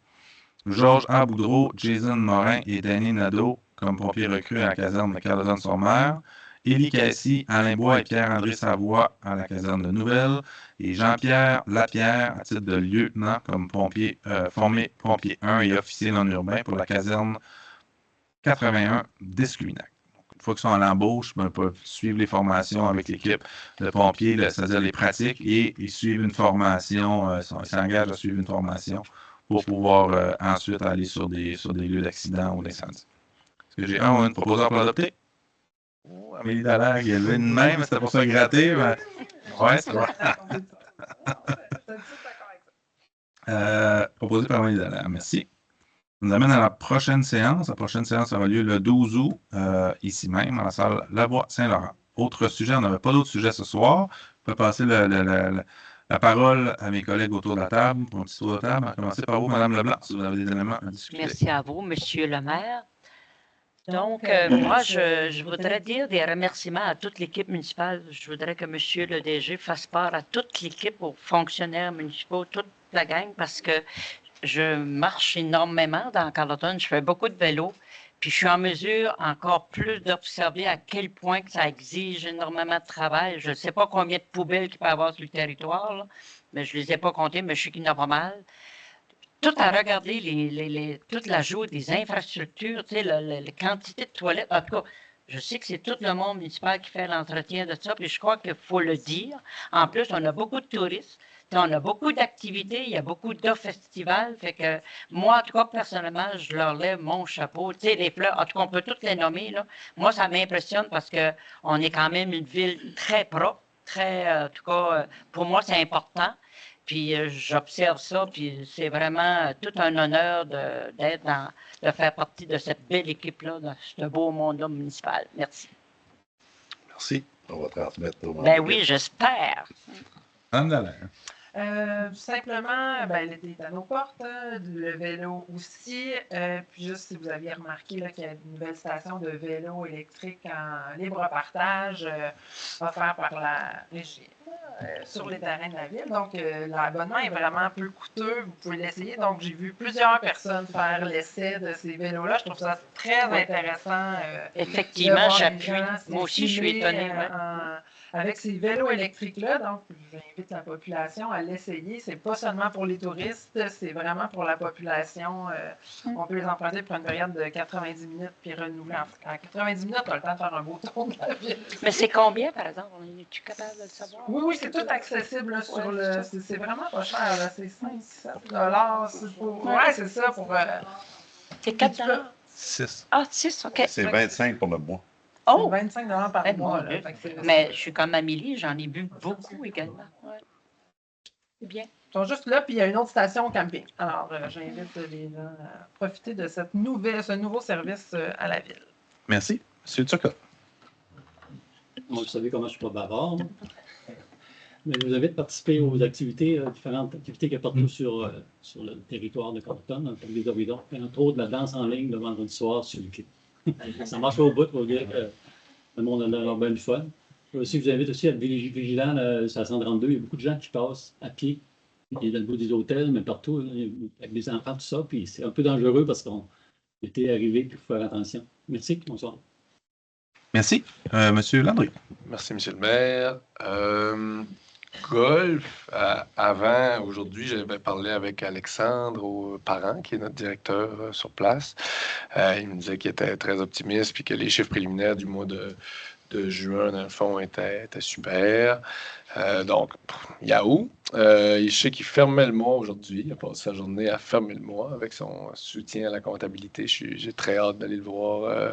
Georges A. Boudreau, Jason Morin et Danny Nadeau comme pompiers recrues à la caserne de Carleton-sur-Mer. Élie Cassie, Alain Bois et Pierre-André Savoie à la caserne de Nouvelle. Et Jean-Pierre Lapierre à titre de lieutenant comme pompier formé pompier 1 et officier non urbain pour la caserne 81 d'Escuminac. Une fois qu'ils sont à l'embauche, ils peuvent suivre les formations avec l'équipe de pompiers, c'est-à-dire les pratiques, et ils suivent une formation, ils s'engagent à suivre une formation pour pouvoir ensuite aller sur des lieux d'accident ou d'incendie. Est-ce que j'ai un ou une proposeur pour l'adopter? Oh, Amélie Dallaire, il y a levé une main, mais c'était pour se gratter. Mais... Ouais, c'est vrai. Proposé par Amélie Dallaire, merci. Ça nous amène à la prochaine séance. La prochaine séance aura lieu le 12 août, ici même, à la salle Lavoie-Saint-Laurent. Autre sujet, on n'avait pas d'autres sujets ce soir. Je peux passer la parole à mes collègues autour de la table, pour un petit tour de table. On va commencer par vous, Mme Leblanc, si vous avez des éléments à discuter. Merci à vous, Monsieur le maire. Donc, moi, je voudrais dire des remerciements à toute l'équipe municipale. Je voudrais que Monsieur le DG fasse part à toute l'équipe, aux fonctionnaires municipaux, toute la gang, parce que je marche énormément dans Carleton. Je fais beaucoup de vélo. Puis je suis en mesure encore plus d'observer à quel point que ça exige énormément de travail. Je ne sais pas combien de poubelles qu'il peut y avoir sur le territoire, là, mais je ne les ai pas comptées, mais je sais qu'il y en a pas mal. Tout à regarder toute l'ajout des infrastructures, tu sais, la quantité de toilettes. En tout cas, je sais que c'est tout le monde municipal qui fait l'entretien de ça, puis je crois qu'il faut le dire. En plus, on a beaucoup de touristes. On a beaucoup d'activités, il y a beaucoup de festivals, fait que moi, en tout cas, personnellement, je leur lève mon chapeau. Tu sais, les fleurs, en tout cas, on peut toutes les nommer, là. Moi, ça m'impressionne parce qu'on est quand même une ville très propre, en tout cas, pour moi, c'est important. Puis j'observe ça, puis c'est vraiment tout un honneur de faire partie de cette belle équipe-là, de ce beau monde-là municipal. Merci. Merci. On va transmettre au monde. Ben oui, j'espère. Madame Dallaire. Simplement, l'été est à nos portes, le vélo aussi. Puis juste si vous aviez remarqué qu'il y a une nouvelle station de vélo électrique en libre partage offerte par la régie. sur les terrains de la ville. Donc, l'abonnement est vraiment peu coûteux. Vous pouvez l'essayer. Donc, j'ai vu plusieurs personnes faire l'essai de ces vélos-là. Je trouve ça très intéressant. Effectivement, de voir les j'appuie. gens Moi aussi, je suis s'estimer, étonnée. Ouais. avec ces vélos électriques-là. Donc, j'invite la population à l'essayer. C'est pas seulement pour les touristes, c'est vraiment pour la population. On peut les emprunter pour une période de 90 minutes puis renouveler. En 90 minutes, on a le temps de faire un beau tour de la ville. Mais c'est combien, par exemple? Es-tu capable de le savoir? Oui, c'est tout accessible là, sur le. C'est vraiment pas cher, là. C'est 5-7 dollars. Ouais, c'est ça pour. C'est 4 dollars. 6. Ah, 6, OK. C'est 25 pour le mois. Oh! C'est 25 dollars par Eh, mois. mon Là. Dieu. Mais je suis comme Amélie, j'en ai bu beaucoup également. Ouais. C'est bien. Ils sont juste là, puis il y a une autre station au camping. Alors, j'invite les gens à profiter de ce nouveau service à la ville. Merci. Monsieur Turcotte. Moi, vous savez comment je suis pas bavard. Moi. Mais je vous invite à participer aux activités, différentes activités qu'il y a partout sur le territoire de Carleton, dans le parc des Horizons. Entre autres, la danse en ligne le vendredi soir sur le quai. Ça marche au bout, vous dire que le monde a l'air bien du fun. Je vous invite aussi à être vigilant, c'est à 132. Il y a beaucoup de gens qui passent à pied. Il y a dans le bout des hôtels, mais partout, avec des enfants, tout ça. Puis c'est un peu dangereux parce qu'on était arrivé, puis il faut faire attention. Merci, bonsoir. Merci. Monsieur Landry. Merci, M. le maire. Golf, avant, aujourd'hui, j'avais parlé avec Alexandre Parent, qui est notre directeur sur place. Il me disait qu'il était très optimiste, puis que les chiffres préliminaires du mois de juin, dans le fond, étaient super. Donc, Yahoo! Je sais qu'il fermait le mois aujourd'hui. Il a passé sa journée à fermer le mois avec son soutien à la comptabilité. J'ai très hâte d'aller le voir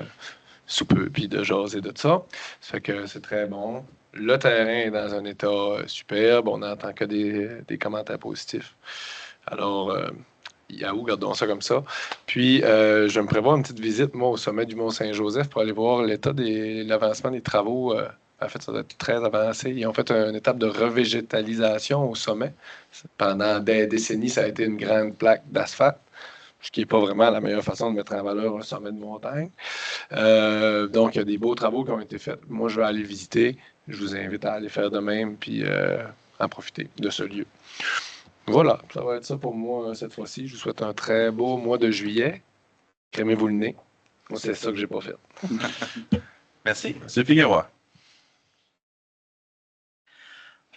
sous peu, puis de jaser de ça. Ça fait que c'est très bon. Le terrain est dans un état superbe. On n'entend que des commentaires positifs. Alors, Yahoo, gardons ça comme ça. Puis, je me prévois une petite visite, moi, au sommet du Mont-Saint-Joseph pour aller voir l'état l'avancement des travaux. En fait, ça doit être très avancé. Ils ont fait une étape de revégétalisation au sommet. Pendant des décennies, ça a été une grande plaque d'asphalte, ce qui n'est pas vraiment la meilleure façon de mettre en valeur un sommet de montagne. Donc, il y a des beaux travaux qui ont été faits. Moi, je vais aller visiter. Je vous invite à aller faire de même, puis à profiter de ce lieu. Voilà, ça va être ça pour moi cette fois-ci. Je vous souhaite un très beau mois de juillet. Crémez-vous le nez. Moi, c'est ça que j'ai pas fait. Merci. Monsieur Figueroa.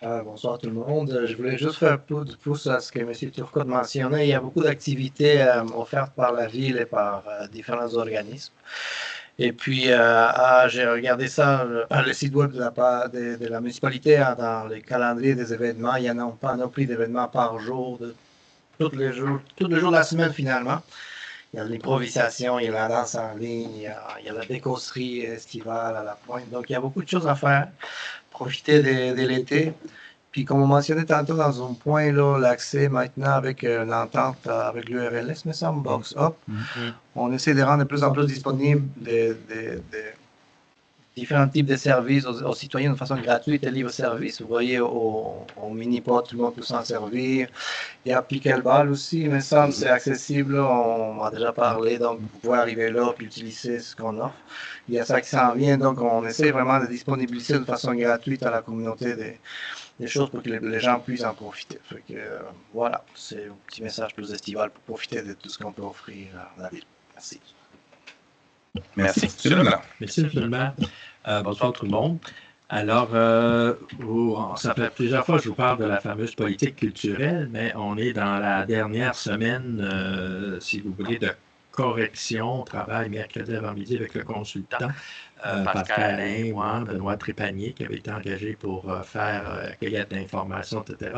Bonsoir tout le monde. Je voulais juste faire un peu de pouce à ce que M. Turcotte mentionnait. Il y a beaucoup d'activités offertes par la ville et par différents organismes. Et puis, j'ai regardé ça par le site web de la municipalité, dans les calendriers des événements. Il y en a pas non plus d'événements par jour, tous les jours de la semaine finalement. Il y a l'improvisation, il y a la danse en ligne, il y a la décosserie estivale à la pointe. Donc, il y a beaucoup de choses à faire. Profiter de l'été. Puis, comme on mentionnait tantôt dans un point, l'accès maintenant avec l'entente avec l'URLS, me semble, Box Up, on essaie de rendre de plus en plus disponible des différents types de services aux citoyens de façon gratuite et libre service. Vous voyez, au mini-pot, tout le monde peut s'en servir. Il y a Pickleball aussi, il me semble, c'est accessible. Là, on a déjà parlé, donc vous pouvez arriver là et utiliser ce qu'on offre. Il y a ça qui s'en vient, donc on essaie vraiment de disponibiliser de façon gratuite à la communauté des choses pour que les gens puissent en profiter. Fait que, voilà, c'est un petit message plus estival pour profiter de tout ce qu'on peut offrir à la ville. Merci. Merci. Monsieur Leblanc. Merci, M. le maire. Bonsoir tout le monde. Alors, ça fait plusieurs fois que je vous parle de la fameuse politique culturelle, mais on est dans la dernière semaine, si vous voulez, de correction. On travaille mercredi avant-midi avec le consultant Pascal Alain, Benoît Trépanier, qui avait été engagé pour faire cueillette d'informations, etc.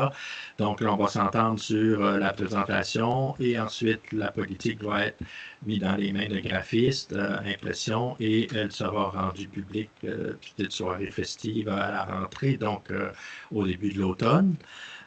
Donc là, on va s'entendre sur la présentation et ensuite la politique va être mise dans les mains de graphistes, impression, et elle sera rendue publique, petite soirée festive à la rentrée, donc au début de l'automne.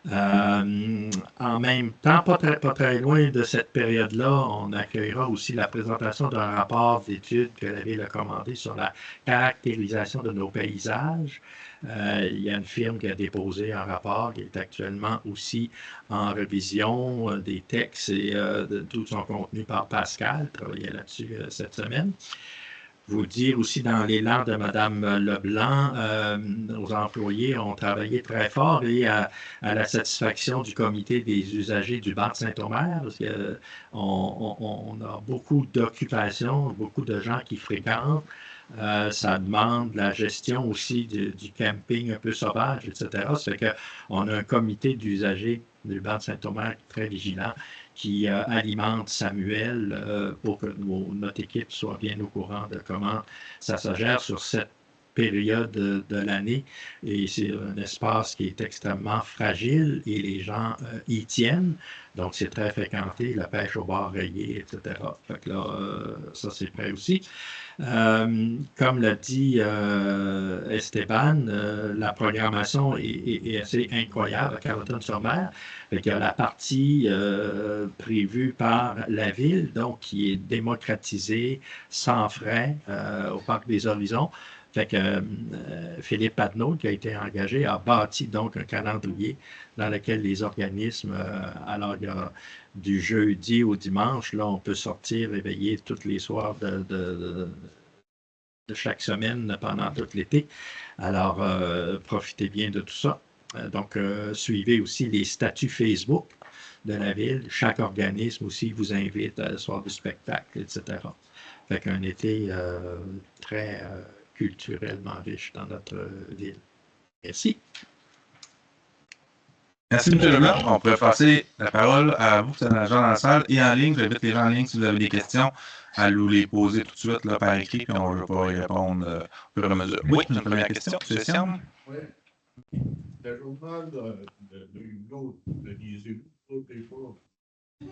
En même temps, pas très loin de cette période-là, on accueillera aussi la présentation d'un rapport d'études que la Ville a commandé sur la caractérisation de nos paysages. Il y a une firme qui a déposé un rapport qui est actuellement aussi en révision des textes et de tout son contenu par Pascal, travaillait là-dessus cette semaine. vous dire aussi dans l'élan de Mme Leblanc, nos employés ont travaillé très fort et à la satisfaction du comité des usagers du bar Saint-Omer, parce qu'on a beaucoup d'occupations, beaucoup de gens qui fréquentent. Ça demande la gestion aussi du camping un peu sauvage, etc. Ça fait qu'on a un comité d'usagers du bar Saint-Omer très vigilant qui alimente Samuel pour que notre équipe soit bien au courant de comment ça se gère sur cette période de l'année. Et c'est un espace qui est extrêmement fragile et les gens y tiennent. Donc, c'est très fréquenté, la pêche au bar rayé, etc. Fait que là, ça, c'est prêt aussi. Comme l'a dit Esteban, la programmation est assez incroyable à Carleton-sur-Mer. Il y a la partie prévue par la ville, donc qui est démocratisée, sans frais, au Parc des Horizons. Fait que Philippe Patnaud, qui a été engagé, a bâti donc un calendrier dans lequel les organismes, alors il y a du jeudi au dimanche, là on peut sortir réveiller tous les soirs de chaque semaine pendant tout l'été. Alors profitez bien de tout ça. Donc suivez aussi les statuts Facebook de la ville. Chaque organisme aussi vous invite à soir du spectacle, etc. Fait qu'un été très culturellement riche dans notre ville. Merci. Merci, M. Leblanc. On pourrait passer la parole à vous, c'est l'agent dans la salle et en ligne. J'invite les gens en ligne, si vous avez des questions, à nous les poser tout de suite là, par écrit, puis on va y répondre au fur et à mesure. Oui, une première question, M. Siam. Oui. Le journal de Hugo, le disait des fois. Oui.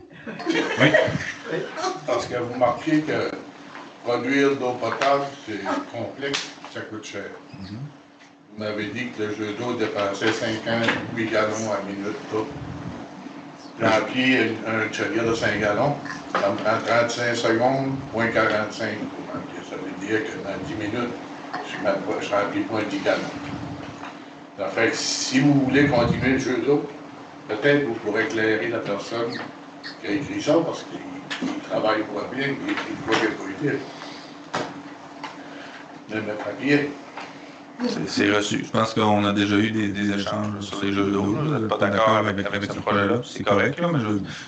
Parce que vous marquez que produire d'eau potable, c'est complexe, ça coûte cher. Vous m'avez dit que le jeu d'eau dépensait 58 gallons à minute d'eau. Remplir un chariot de 5 gallons, ça me prend 35 secondes, point 45 pour remplir. Ça veut dire que dans 10 minutes, je remplis point 10 gallons. En fait, si vous voulez continuer le jeu d'eau, peut-être vous pourrez éclairer la personne qui a écrit ça, parce qu'il travaille pas bien, il écrit quoi qu'il faut utile. Le mettre à pied. C'est reçu. Je pense qu'on a déjà eu des échanges sur les jeux d'eau. Vous n'êtes pas d'accord avec ce projet-là, c'est correct, là, mais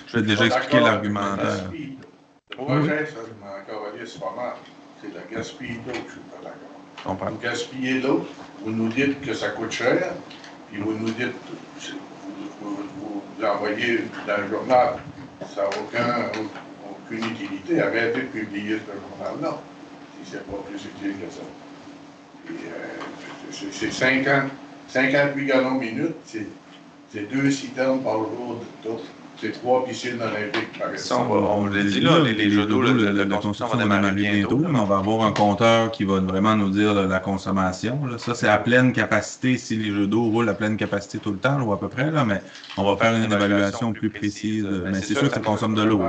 je vais déjà expliquer l'argumentaire. Le projet, ça, je m'en encore dit, c'est pas mal. C'est de la gaspille d'eau, je suis pas d'accord. Vous gaspillez l'eau, vous nous dites que ça coûte cher, puis vous nous dites, vous envoyez dans le journal, ça n'a aucune utilité. Arrêtez de publier ce journal-là, si c'est pas plus utile que ça. C'est 58 gallons minute, c'est 2 citernes par jour d'eau. C'est 3 piscines olympiques par exemple. On l'a dit, là, les jeux d'eau, la consommation va démarrer bientôt, mais on va avoir un compteur qui va vraiment nous dire la consommation. Là. Ça, c'est à pleine capacité, si les jeux d'eau roulent à pleine capacité tout le temps, ou à peu près, là, mais on va faire une évaluation plus précise. Mais c'est sûr que ça consomme de l'eau.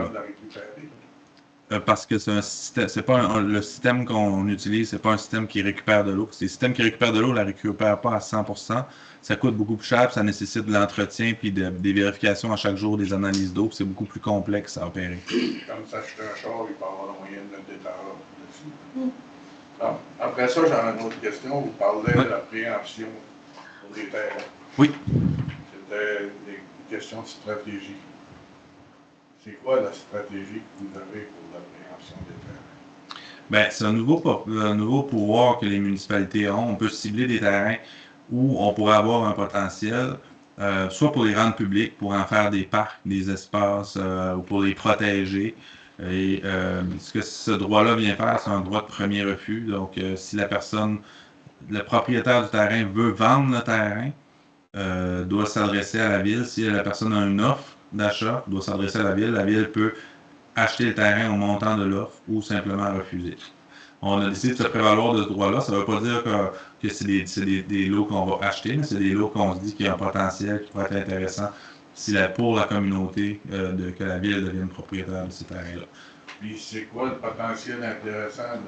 Parce que c'est pas le système qu'on utilise, c'est pas un système qui récupère de l'eau. C'est le système qui récupère de l'eau, ne la récupère pas à 100%. Ça coûte beaucoup plus cher, ça nécessite de l'entretien puis des vérifications à chaque jour, des analyses d'eau, c'est beaucoup plus complexe à opérer. Comme s'acheter un char, il peut avoir la moyenne de détarrage dessus. Bon. Après ça, j'ai une autre question. Vous parlez de la préemption pour les terres. Oui. C'était une question de stratégie. C'est quoi la stratégie que vous avez pour la préemption des terrains? Bien, c'est un nouveau pouvoir que les municipalités ont. On peut cibler des terrains où on pourrait avoir un potentiel, soit pour les rendre publics, pour en faire des parcs, des espaces, ou pour les protéger. Et ce que ce droit-là vient faire, c'est un droit de premier refus. Donc, si le propriétaire du terrain veut vendre le terrain, doit s'adresser à la ville. Si la personne a une offre d'achat, doit s'adresser à la ville peut acheter le terrain au montant de l'offre ou simplement refuser. On a décidé de se prévaloir de ce droit-là. Ça ne veut pas dire que c'est des lots qu'on va acheter, mais c'est des lots qu'on se dit qu'il y a un potentiel qui pourrait être intéressant pour la communauté que la ville devienne propriétaire de ces terrains-là. Puis c'est quoi le potentiel intéressant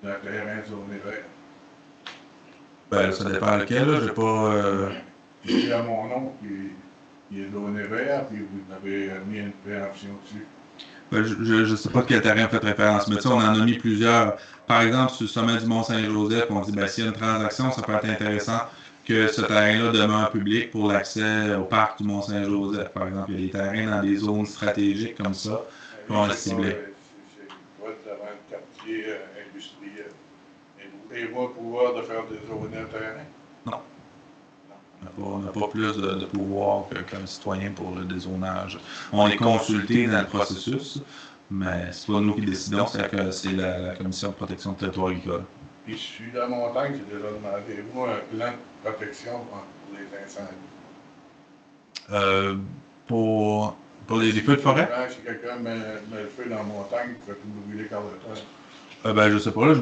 d'un terrain zoné vert? Ben, ça dépend lequel, là. J'ai pas. C'est à mon nom qui est zoné vert, puis vous avez mis une préemption dessus. Ben, je ne sais pas de quel terrain fait référence, mais tu sais, on en a mis plusieurs. Par exemple, sur le sommet du Mont-Saint-Joseph, on dit, ben, s'il y a une transaction, ça peut être intéressant que ce terrain-là demeure public pour l'accès au parc du Mont-Saint-Joseph. Par exemple, il y a des terrains dans des zones stratégiques comme ça, qui vont être ciblés. C'est quoi devant le quartier industriel? Et vous avez le pouvoir de faire des zones de terrain? Non. On n'a pas plus de pouvoir qu'un citoyen pour le dézonage. On est consulté dans le processus, mais c'est pas nous qui décidons, c'est la Commission de protection de territoire agricole. Puis sur la montagne, j'ai déjà demandé, vous, un plan de protection pour les incendies? Pour les feux de forêt? Si quelqu'un met le feu dans la montagne, il peut tout brûler Carleton. Ben, je sais pas, là,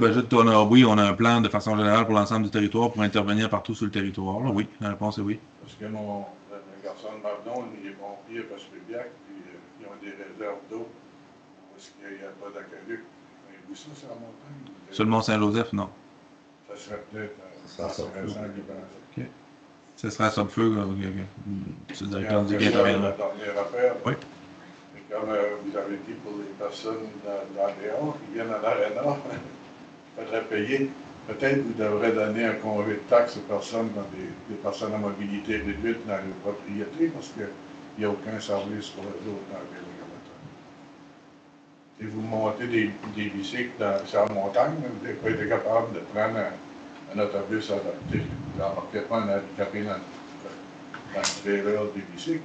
oui, on a un plan de façon générale pour l'ensemble du territoire pour intervenir partout sur le territoire. Là. Oui, la réponse est oui. Parce que le garçon de Mardon, il est pompier à Poche-Pébiac, puis ils ont des réserves d'eau parce qu'il n'y a pas d'aqueduc. Mais où ça, c'est la montagne? Sur le Mont-Saint-Joseph, non. Ça serait peut-être intéressant d'y penser. OK. Ce sera à Subfeu, c'est le directeur du qui La interviendra. dernière affaire, Oui. comme vous avez dit pour les personnes dans dehors qui viennent à l'aréna, il faudrait payer. Peut-être vous devrez donner un congé de taxe aux personnes, des personnes à mobilité réduite dans les propriétés, parce qu'il n'y a aucun service pour eux autres dans la ville de Carleton. Si vous montez des bicycles sur la montagne, vous n'avez pas été capable de prendre un autobus adapté. Vous n'embarquez pas un handicapé dans le trailer des bicycles.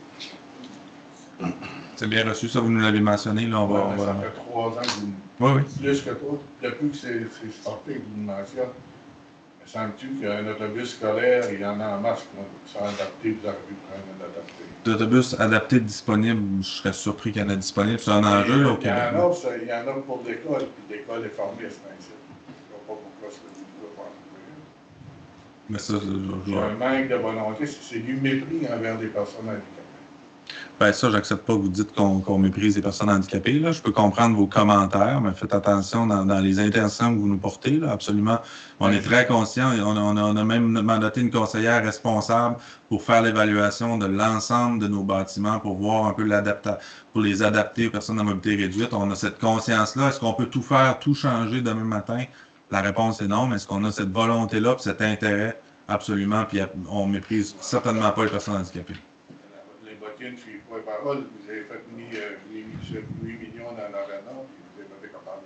C'est bien reçu, ça, vous nous l'avez mentionné. Là, Ça fait 3 ans que vous... Oui. Plus que toi. Depuis que c'est sorti que vous le mentionnez, me semble-tu qu'un autobus scolaire, il y en a en masse qui sont adaptés, vous avez pu prendre un adapté. D'autobus adaptés disponibles, je serais surpris qu'il y en ait disponible. C'est un enjeu là, au Québec. Il y en a pour l'école, puis l'école est formée à ce principe. Je ne vois pas pourquoi ce que vous ne pouvez pas en trouver. Mais ça, C'est un manque de volonté, c'est du mépris envers des personnes handicapées. Ben ça, j'accepte pas que vous dites qu'on méprise les personnes handicapées. Là. Je peux comprendre vos commentaires, mais faites attention dans les intentions que vous nous portez. Là, absolument. On est très conscients. On a même mandaté une conseillère responsable pour faire l'évaluation de l'ensemble de nos bâtiments pour voir un peu pour les adapter aux personnes à mobilité réduite. On a cette conscience-là. Est-ce qu'on peut tout faire, tout changer demain matin? La réponse est non, mais est-ce qu'on a cette volonté-là et cet intérêt? Absolument. Puis on méprise certainement pas les personnes handicapées. Je ne suis pas parole, vous avez fait 8 millions dans l'aréna, puis vous n'avez pas été capable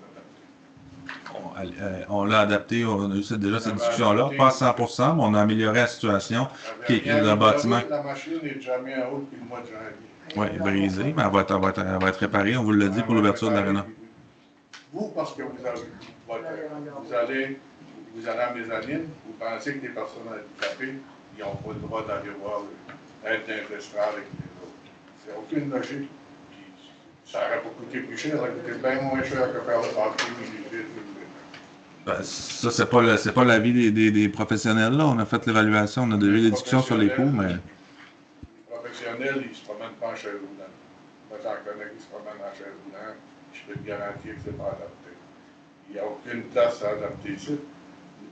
d'adapter. On l'a adapté, on a eu déjà cette discussion-là, pas à 100%, mais on a amélioré la situation. Le bâtiment. La machine n'est jamais en haut depuis le mois de janvier. Oui, brisée, mais elle va être réparée, on vous l'a dit pour l'ouverture de l'aréna. Vous, parce que vous allez en mezzanine, vous pensez que les personnes handicapées, ils n'ont pas le droit d'aller voir l'aide d'investissement avec les autres. C'est aucune logique. Puis, ça n'aurait pas coûté plus cher, ça aurait coûté bien moins cher que faire le parking militaire. Ben, ça, c'est pas l'avis des professionnels, là. On a fait l'évaluation, on a déjà eu des discussions sur les coûts, mais... Les professionnels, ils ne se promènent pas en chaise roulante. Moi, j'en connais qui se promènent en chaise roulante, je peux te garantir que ce n'est pas adapté. Il n'y a aucune place à adapter ici.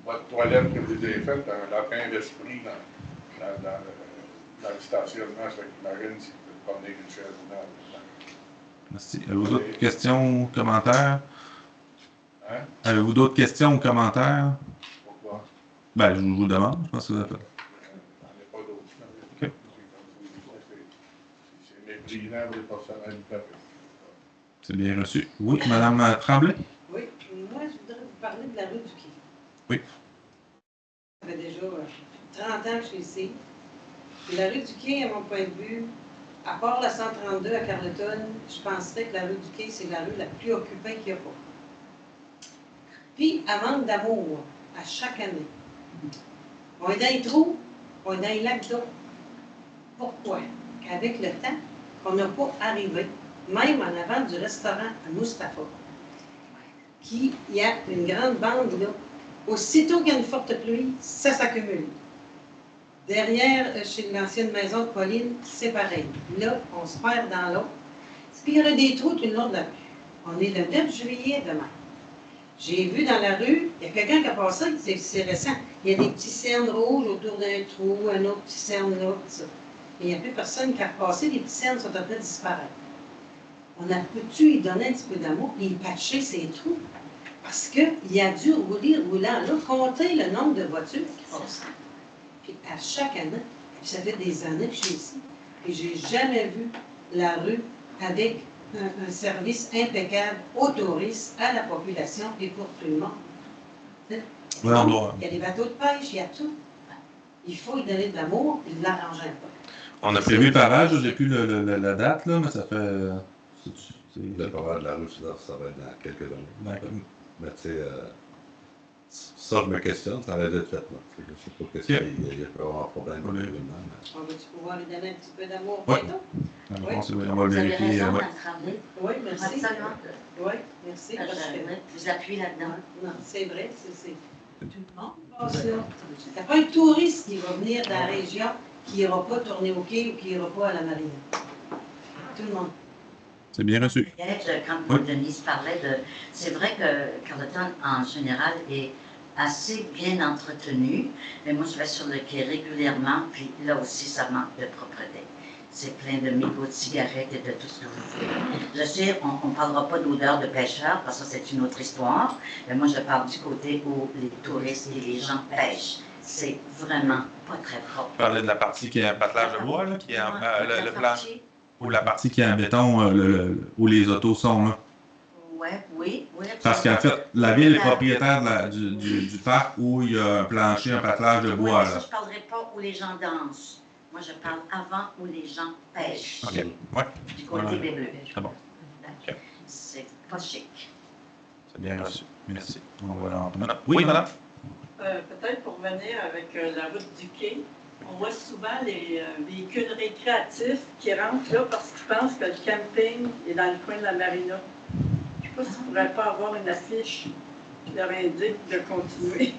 Votre toilette que vous avez faite, un lapin d'esprit dans le stationnement, ça imagine si vous pouvez promener une chaise roulante. Merci. Avez-vous d'autres questions ou commentaires? Hein? Avez-vous d'autres questions ou commentaires? Pourquoi? Ben, je vous demande, je pense que vous avez fait. J'en ai pas d'autres. OK. C'est méprisant pour les personnes handicapées. C'est bien reçu. Oui, Mme Tremblay? Oui, moi, je voudrais vous parler de la rue du Quai. Oui. Ça fait déjà 30 ans que je suis ici. Puis la rue du Quai, à mon point de vue, à part la 132 à Carleton, je penserais que la rue du Quai, c'est la rue la plus occupée qu'il n'y a pas. Puis, elle manque d'amour à chaque année. On est dans les trous, on est dans les lacs d'eau. Pourquoi? Qu'avec le temps, on n'a pas arrivé, même en avant du restaurant à Mustapha, il y a une grande bande là. Aussitôt qu'il y a une forte pluie, ça s'accumule. Derrière, chez l'ancienne maison de Pauline, c'est pareil. Là, on se perd dans l'eau. Puis il y aurait des trous tout le long de la rue. On est le 9 juillet demain. J'ai vu dans la rue, il y a quelqu'un qui a passé, c'est récent. Il y a des petits cernes rouges autour d'un trou, un autre petit cerne là, tout ça. Mais il n'y a plus personne qui a repassé, les petits cernes sont en train de disparaître. On a pu lui donner un petit peu d'amour et patcher ses trous. Parce qu'il a dû rouler là, compter le nombre de voitures qui passent. Puis à chaque année, puis ça fait des années que je suis ici, et j'ai jamais vu la rue avec un service impeccable aux touristes, à la population et pour tout le monde. Ouais, on doit. Il y a des bateaux de pêche, il y a tout. Il faut y donner de l'amour et de l'arranger un peu. On a prévu le pavage, j'ai plus la date, là, mais ça fait. Le pavage de la rue, ça va être dans quelques années. D'accord. Mais tu sais, ça, je me questionne, ça allait être fait. Là. Je sais pas qu'est-ce qu'il y a pas avoir un problème avec le gouvernement. On va-tu pouvoir lui donner un petit peu d'amour Ouais. bientôt? On va vérifier. Ouais. Oui, merci. Absolument. Oui, merci. Parce que... Vous appuyez là-dedans. Non, c'est vrai, c'est tout le monde passe là. Il n'y a pas un touriste qui va venir de la région qui n'ira pas tourner au quai ou qui n'ira pas à la marine. Tout le monde. C'est bien reçu. Quand Denise parlait de... C'est vrai que Carleton, en général, est assez bien entretenu, mais moi, je vais sur le quai régulièrement, puis là aussi, ça manque de propreté. C'est plein de mégots de cigarettes et de tout ce que vous voulez. Je sais, on ne parlera pas d'odeur de pêcheurs, parce que c'est une autre histoire, mais moi, je parle du côté où les touristes et les gens pêchent. C'est vraiment pas très propre. Vous parlez de la partie qui est un patelage de bois, là, qui est le plancher, ou la partie qui est en béton, où les autos sont, là. Oui. Parce qu'en fait, la ville est propriétaire du parc où il y a un plancher, un patelage de bois, Oui, là. je ne parlerai pas où les gens dansent. Moi, je parle avant où les gens pêchent. OK. Ouais. Du côté des Bleus. C'est bon. OK. C'est pas chic. C'est bien reçu. Merci. On va en prendre. Oui, madame? Peut-être pour revenir avec la route du quai, on voit souvent les véhicules récréatifs qui rentrent là parce qu'ils pensent que le camping est dans le coin de la marina. Je ne sais pas si on ne pourrait pas avoir une affiche qui leur indique de continuer.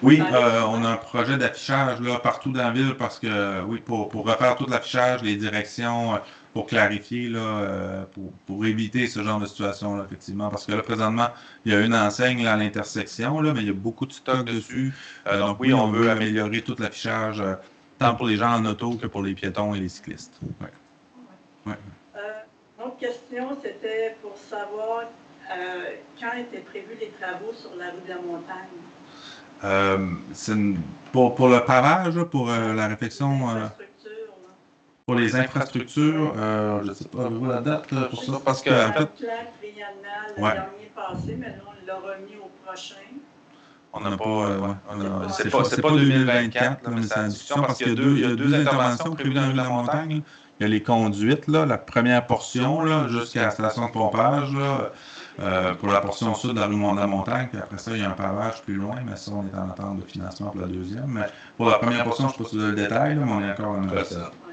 Oui, on a un projet d'affichage là partout dans la ville parce que, oui, pour refaire tout l'affichage, les directions, pour clarifier, là, pour éviter ce genre de situation-là, effectivement. Parce que là, présentement, il y a une enseigne là, à l'intersection, là, mais il y a beaucoup de stock dessus. Donc oui, on veut améliorer tout l'affichage, tant pour les gens en auto que pour les piétons et les cyclistes. Ouais. Ouais. Notre question, c'était pour savoir quand étaient prévus les travaux sur la rue de la Montagne. Pour le pavage, là, pour la réflexion, pour les infrastructures, je ne sais pas, avez-vous la date pour ça? Parce que, en fait, le plan triennal le dernier passé, mais là, on l'a remis au prochain. On n'a pas, c'est pas 2024, là, mais c'est en discussion parce qu'il y a deux interventions prévues dans la montagne. Là. Il y a les conduites, là, la première portion là, jusqu'à la station de pompage, là, pour la portion sud de la rue de la Montagne, puis après ça, il y a un pavage plus loin, mais ça, on est en attente de financement pour la deuxième. Mais pour la première portion, je ne sais pas si vous avez le détail, là, mais on est encore en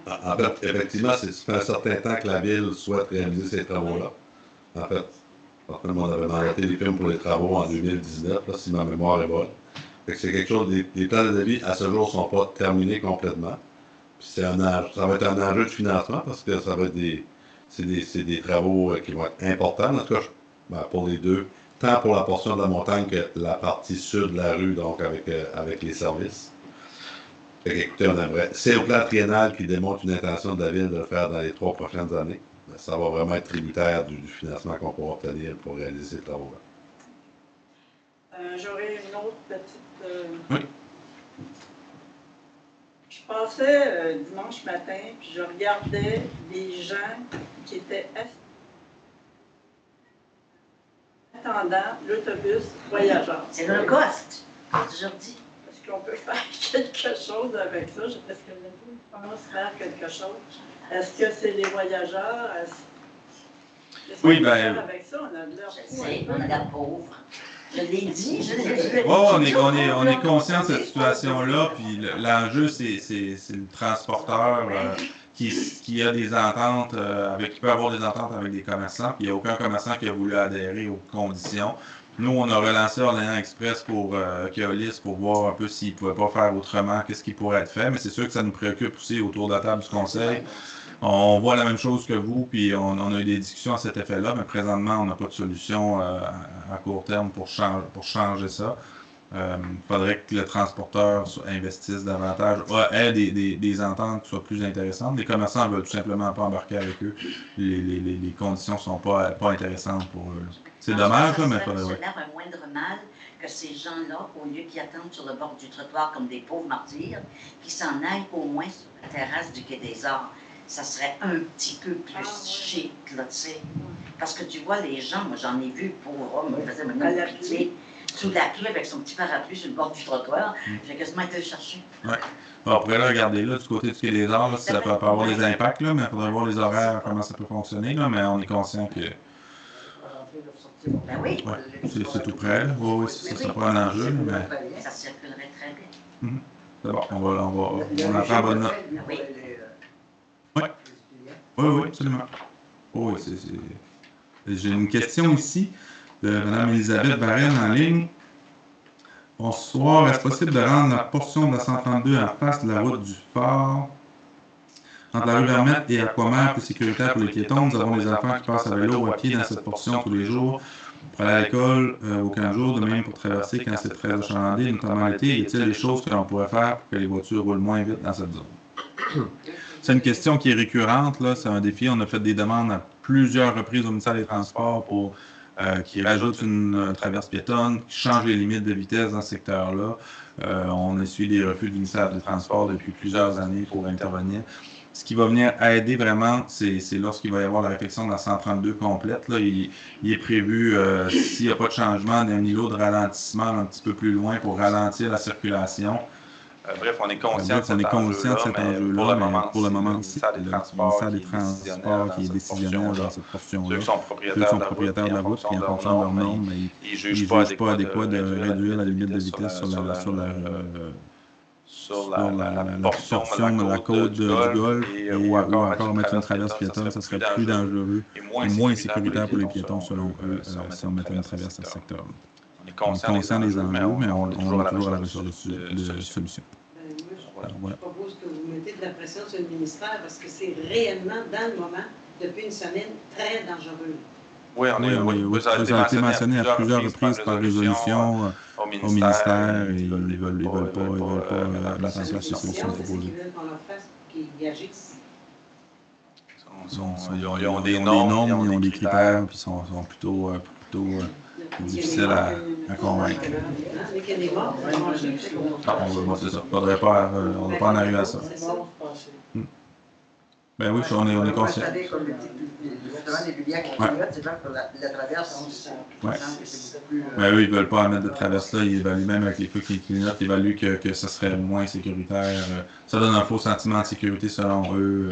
En fait, effectivement, ça fait un certain temps que la ville souhaite réaliser ces travaux-là. En fait, on avait mandaté les films pour les travaux en 2019, là, si ma mémoire est bonne. C'est quelque chose, les plans de devis à ce jour ne sont pas terminés complètement. Puis ça va être un enjeu de financement parce que ça va être des travaux qui vont être importants, en tout cas pour les deux, tant pour la portion de la montagne que la partie sud de la rue, donc avec les services. Fait qu'écoutez, on aimerait. C'est au plan triennal qui démontre une intention de la ville de le faire dans les 3 prochaines années. Mais ça va vraiment être tributaire du financement qu'on pourra obtenir pour réaliser ces travaux-là. J'aurais une autre petite... Oui. Je passais dimanche matin, puis je regardais des gens qui étaient attendant l'autobus voyageur. C'est le ghost, aujourd'hui. Est-ce qu'on peut faire quelque chose avec ça? Est-ce que vous pensez faire quelque chose? Est-ce que c'est les voyageurs? Oui, bien... Avec ça, on a de l'air fou. On a de l'air pauvre. Je l'ai dit, on est conscient de cette situation-là, puis l'enjeu, c'est le transporteur qui a des ententes, qui peut avoir des ententes avec des commerçants, puis il n'y a aucun commerçant qui a voulu adhérer aux conditions. Nous, on a relancé Orléans Express pour Keolis pour voir un peu s'ils ne pouvaient pas faire autrement, qu'est-ce qui pourrait être fait, mais c'est sûr que ça nous préoccupe aussi autour de la table du conseil. On voit la même chose que vous, puis on a eu des discussions à cet effet-là, mais présentement, on n'a pas de solution à court terme pour changer ça. faudrait que le transporteur investisse davantage, ait des ententes qui soient plus intéressantes. Les commerçants ne veulent tout simplement pas embarquer avec eux. Les conditions ne sont pas intéressantes pour eux. C'est dommage, mais il faudrait... Ça lève un moindre mal que ces gens-là, au lieu qu'ils attendent sur le bord du trottoir comme des pauvres martyrs, qu'ils s'en aillent au moins sur la terrasse du Quai des Arts. Ça serait un petit peu plus chic, là, tu sais. Parce que tu vois, les gens, moi j'en ai vu, pauvres hommes, ils faisaient me pitié, sous la pluie avec son petit parapluie sur le bord du trottoir. J'ai quasiment été le chercher. Ouais. On pourrait le regarder là, du côté du Quai des Arts, là, ça peut avoir des impacts, là, mais il faudrait voir les horaires, comment ça peut fonctionner, là, mais on est conscient que... Ben oui. Ouais, c'est tout près. Oui, ça sera pas un enjeu, mais... Ça circulerait très bien. C'est bon, on en prend bonne note. Oui. Oui, absolument. Oui, j'ai une question ici de Mme Elisabeth Varenne en ligne. Bonsoir, est-ce possible de rendre la portion de la 132 en face de la route du Fort entre la rue Vermette et Aquamer plus sécuritaire pour les piétons? Nous avons des enfants qui passent à vélo ou à pied dans cette portion tous les jours pour aller à l'école aucun jour, de même pour traverser quand c'est très achalandé, notamment l'été. Y a-t-il des choses que l'on pourrait faire pour que les voitures roulent moins vite dans cette zone? C'est une question qui est récurrente, là. C'est un défi. On a fait des demandes à plusieurs reprises au ministère des Transports pour qui rajoute une traverse piétonne, qui change les limites de vitesse dans ce secteur-là. On a suivi des refus du ministère des Transports depuis plusieurs années pour intervenir. Ce qui va venir aider vraiment, c'est lorsqu'il va y avoir la réflexion de la 132 complète. Là, il est prévu, s'il n'y a pas de changement, d'un niveau de ralentissement un petit peu plus loin pour ralentir la circulation. Bref, on est conscient de cet enjeu-là, mais pour le moment, c'est le ministère des Transports qui est décisionnaire dans cette portion-là. Ceux qui sont propriétaires de la route, qui en fonction de leurs normes, mais ils ne jugent pas adéquat de réduire la limite de vitesse sur la portion de la côte du Golfe, ou encore mettre une traverse piétonne, ça serait plus dangereux et moins sécuritaire pour les piétons, selon eux, si on mettait une traverse à ce secteur-là. On est conscient des enjeux, mais on est toujours à la recherche de solutions. Je propose que vous mettez de la pression sur le ministère parce que c'est réellement, dans le moment, depuis une semaine, très dangereux. Oui, ça a été mentionné à plusieurs reprises par résolution au ministère. Ils ne veulent pas mettre en place les solutions proposées. Ils ont des normes, ils ont des critères, puis sont plutôt difficiles à convaincre. C'est ça. On ne va pas en arriver à ça. Ben oui, on est conscient. Vous savez, comme justement les lumières qui clignotent, c'est clair que la traverse, ouais. C'est beaucoup plus... Ben eux, ils ne veulent pas en mettre de traverse là. Ils évaluent même avec les feux qui clignotent, ils évaluent que ça serait moins sécuritaire. Ça donne un faux sentiment de sécurité selon eux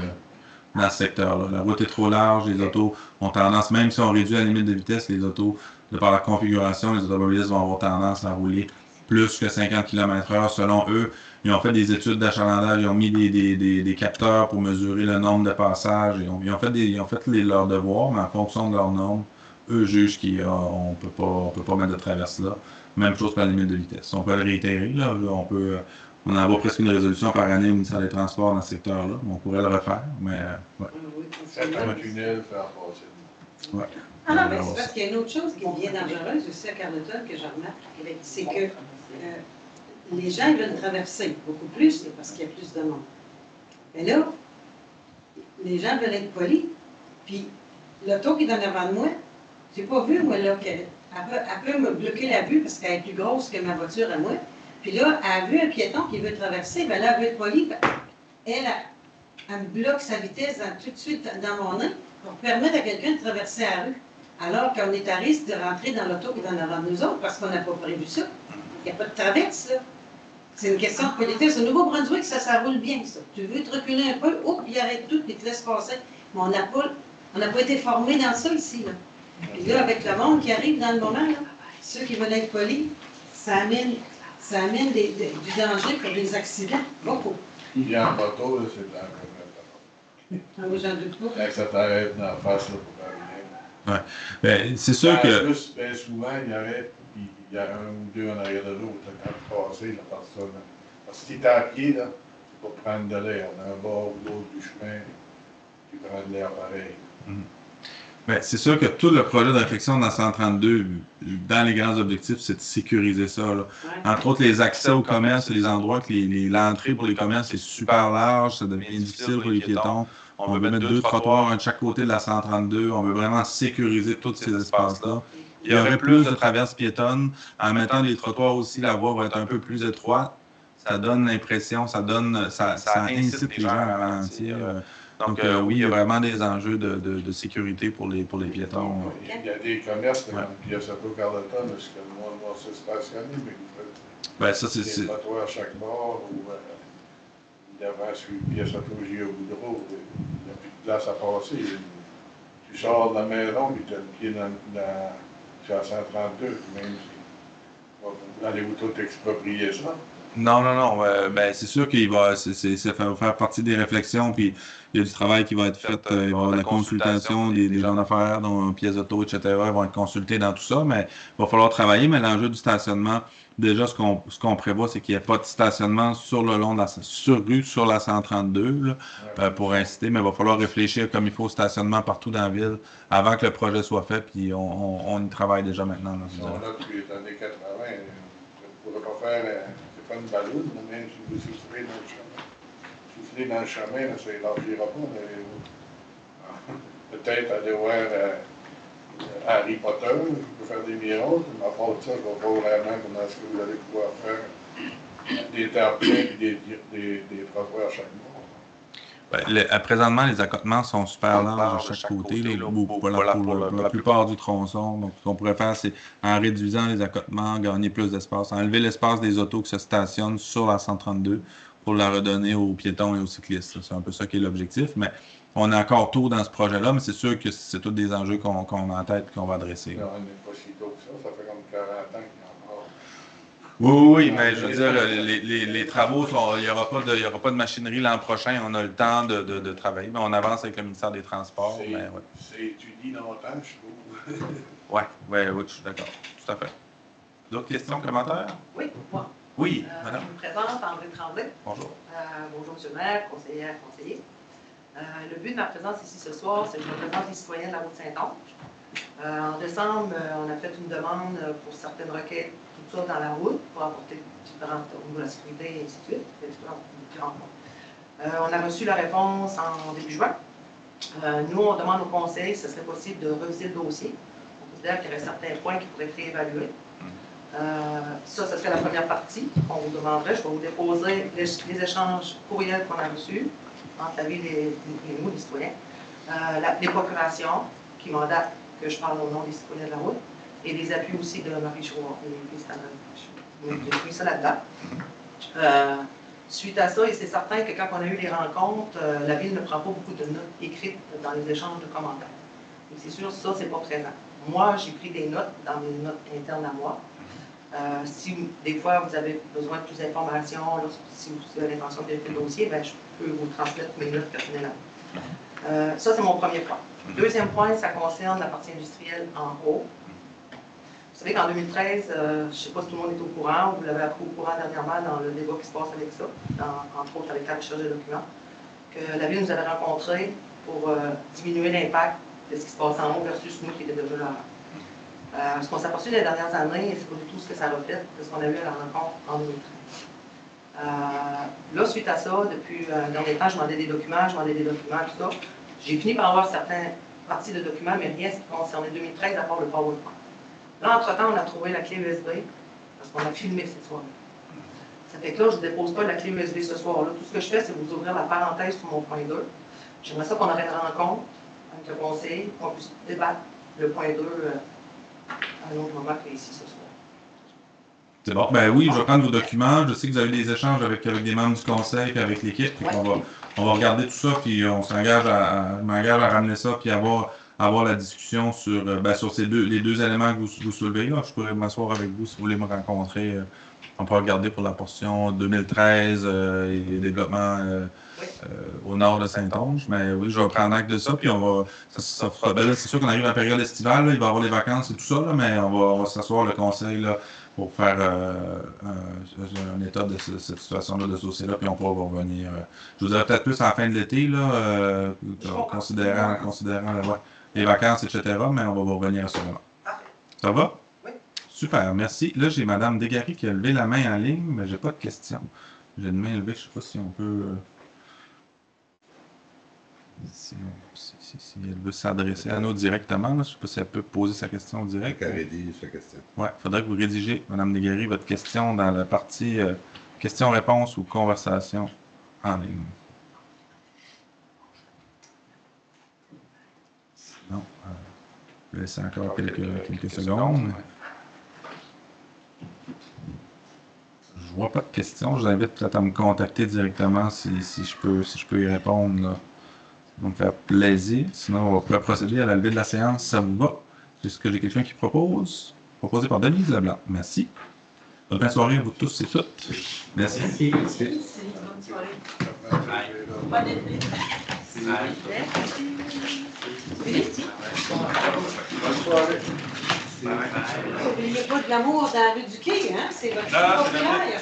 dans ce secteur-là. La route est trop large, les autos ont tendance, même si on réduit la limite de vitesse, les autos, de par la configuration, les automobilistes vont avoir tendance à rouler plus que 50 km/h selon eux. Ils ont fait des études d'achalandage, ils ont mis des capteurs pour mesurer le nombre de passages. Ils ont fait leurs devoirs, mais en fonction de leurs normes, eux jugent qu'on ne peut pas mettre de traverse là. Même chose pour la limite de vitesse. On peut le réitérer, là, on envoie presque une résolution par année au ministère des Transports dans ce secteur-là. On pourrait le refaire, mais ouais. Faire un tunnel, faire passer. Ouais. Ah non, mais c'est parce qu'il y a une autre chose qui est bien dangereuse aussi à Carleton que je remarque, c'est que les gens ils veulent traverser beaucoup plus parce qu'il y a plus de monde. Mais là, les gens veulent être polis, puis l'auto qui est en avant de moi, j'ai pas vu, moi, là, qu'elle peut me bloquer la vue parce qu'elle est plus grosse que ma voiture à moi. Puis là, elle a vu un piéton qui veut traverser, bien là, elle veut être polie, elle me bloque sa vitesse tout de suite dans mon nez pour permettre à quelqu'un de traverser la rue. Alors qu'on est à risque de rentrer dans l'auto qui est en avant de nous autres parce qu'on n'a pas prévu ça. Il n'y a pas de traverse, là. C'est une question de politesse. Au Nouveau-Brunswick, ça roule bien, ça. Tu veux te reculer un peu, puis arrête tout, puis te laisse passer. Mais on n'a pas été formés dans ça ici, là. Et là, avec le monde qui arrive dans le moment, là, ceux qui veulent être polis, ça amène du danger pour des accidents. Beaucoup. Puis en moto, là, c'est dans ah, oui, j'en doute pas. quand ça t'arrête dans la face, là, pour arriver. Ouais. Ben, c'est sûr que. Plus, ben, souvent, il y a un ou deux en arrière de l'autre quand tu passes, la personne. Parce que si tu es à pied, là, c'est pour prendre de l'air. D'un bord ou l'autre du chemin, tu prends de l'air pareil. Ben, c'est sûr que tout le projet de réflexion dans 132, dans les grands objectifs, c'est de sécuriser ça. Là. Entre autres, les accès au commerce, les endroits que l'entrée pour les commerces est super large, ça devient difficile pour les piétons. On veut mettre 2 trottoirs, un de chaque côté de la 132. On veut vraiment sécuriser tous ces espaces-là. Il y aurait plus de traverses piétonnes. En mettant les trottoirs aussi, la voie va être un peu plus étroite. Ça donne l'impression, ça incite les gens à ralentir. Donc, oui, il y a vraiment des enjeux de sécurité pour les piétons. Il y a des commerces comme Piazzotto Carleton, parce que le monde va se stationner, mais vous faites des trottoirs à chaque bord, ou devant sur Piazzotto Giaudreau, il n'y a plus de place à passer. Tu sors de la maison, puis tu as le pied sur la 132, même si allez-vous tout exproprier ça? Non. Ben, c'est sûr qu'il va faire partie des réflexions, puis il y a du travail qui va être fait. Il va y avoir de la consultation des gens d'affaires, dont Piazzotto, etc. Ils vont être consultés dans tout ça, mais il va falloir travailler. Mais l'enjeu du stationnement, déjà, ce qu'on prévoit, c'est qu'il n'y ait pas de stationnement sur le long de sur la 132, là, pour inciter, mais il va falloir réfléchir comme il faut au stationnement partout dans la ville avant que le projet soit fait, puis on y travaille déjà maintenant. Là, ils sont là depuis les années 80. On ne pourrait pas faire... c'est pas une balloune, mais même si vous soufflez dans le chemin. Souffler dans le chemin, là, ça ne élargira pas. Peut-être aller voir Harry Potter, je peux faire des miracles, mais à part ça, je ne vois pas vraiment comment est-ce que vous allez pouvoir faire des terre-pleins et des trottoirs à chaque bord. Présentement, les accotements sont super larges à chaque côté, pour la plupart du tronçon. Donc, ce qu'on pourrait faire, c'est, en réduisant les accotements, gagner plus d'espace, enlever l'espace des autos qui se stationnent sur la 132 pour la redonner aux piétons et aux cyclistes. C'est un peu ça qui est l'objectif, mais on est encore tôt dans ce projet-là, mais c'est sûr que c'est tous des enjeux qu'on a en tête et qu'on va adresser. Non, on n'est pas si tôt que ça fait comme 40 ans qu'il y en a. Oui, mais je veux dire, les travaux, il n'y aura pas de machinerie l'an prochain. On a le temps de travailler, mais on avance avec le ministère des Transports. C'est étudié longtemps, je trouve. Oui, je suis d'accord. Tout à fait. D'autres questions, commentaires? Oui, moi. Oui, madame. Je me présente, André Tremblay. Bonjour. Bonjour, M. le maire, conseillère, conseiller. Le but de ma présence ici ce soir, c'est que je représente les citoyens de la route Saint-Onge. En décembre, on a fait une demande pour certaines requêtes, tout ça dans la route, pour apporter différentes au niveau de la sécurité et ainsi de suite. On a reçu la réponse en début juin. Nous, on demande au conseil si ce serait possible de reviser le dossier. On considère qu'il y aurait certains points qui pourraient être réévalués. Ça serait la première partie qu'on vous demanderait. Je vais vous déposer les échanges courriels qu'on a reçus entre la ville et nous, les citoyens. Les procurations qui mandatent que je parle au nom des citoyens de la route et les appuis aussi de Marie Chouard et Stéphane. J'ai mis ça là-dedans. Suite à ça, et c'est certain que quand on a eu les rencontres, la ville ne prend pas beaucoup de notes écrites dans les échanges de commentaires. Et c'est sûr, ça, c'est pas présent. Moi, j'ai pris des notes dans mes notes internes à moi. Si des fois vous avez besoin de plus d'informations, si vous avez l'intention de vérifier le dossier, ben, je peux vous transmettre mes notes personnelles. Ça, c'est mon premier point. Deuxième point, ça concerne la partie industrielle en haut. Vous savez qu'en 2013, je ne sais pas si tout le monde est au courant, vous l'avez appris au courant dernièrement dans le débat qui se passe avec ça, entre autres avec la recherche de documents, que la ville nous avait rencontrés pour diminuer l'impact de ce qui se passe en haut versus nous qui étaient devenus là. Ce qu'on s'est aperçu les dernières années, et c'est pas du tout ce que ça reflète de ce qu'on a vu à la rencontre en 2013. Là, suite à ça, depuis le dernier temps, je demandais des documents, tout ça. J'ai fini par avoir certaines parties de documents, mais rien qui concernait 2013 à part le PowerPoint. Là, entre-temps, on a trouvé la clé USB, parce qu'on a filmé cette soirée. Ça fait que là, je ne vous dépose pas la clé USB ce soir-là. Tout ce que je fais, c'est vous ouvrir la parenthèse sur mon point 2. J'aimerais ça qu'on aurait une rencontre avec le conseil, qu'on puisse débattre le point 2 à un autre moment qu'ici ce soir. C'est bon. Ben oui, je vais prendre vos documents. Je sais que vous avez des échanges avec des membres du conseil et avec l'équipe. On va regarder tout ça, puis on m'engage à ramener ça, puis avoir la discussion sur les deux éléments que vous soulevez. Là. Je pourrais m'asseoir avec vous si vous voulez me rencontrer. On peut regarder pour la portion 2013 et développement au nord de Saint-Onge. Mais oui, je vais prendre acte de ça, puis ça fera. Ben là, c'est sûr qu'on arrive à la période estivale, là, il va y avoir les vacances et tout ça, là, mais on va s'asseoir le conseil là, pour faire un état de cette situation-là, de ce dossier-là, puis on pourra revenir. Je vous dirais peut-être plus à la fin de l'été, là, considérant les vacances, etc., mais on va vous revenir sûrement. Ça va? Oui. Super, merci. Là, j'ai Mme Desgaris qui a levé la main en ligne, mais j'ai pas de question. J'ai une main levée, je ne sais pas si on peut... Si elle veut s'adresser à nous directement, là, je ne sais pas si elle peut poser sa question en direct. Elle rédige sa question. Oui, il faudrait que vous rédigez, Mme Desgaris, votre question dans la partie questions-réponses ou conversation en ligne. Sinon, je vais laisser encore quelques secondes. Je ne vois pas de questions. Je vous invite peut-être à me contacter directement si je peux y répondre. Là. Ça va me faire plaisir. Sinon, on va pouvoir procéder à la levée de la séance. Ça vous va? Est-ce que j'ai quelqu'un qui propose? Proposé par Denise Leblanc. Merci. Bonne soirée à vous tous et toutes. Merci. Merci. Bonne soirée. Bonne été. Bonne soirée. N'oubliez pas de l'amour dans la rue du Quai, hein? C'est votre populaire.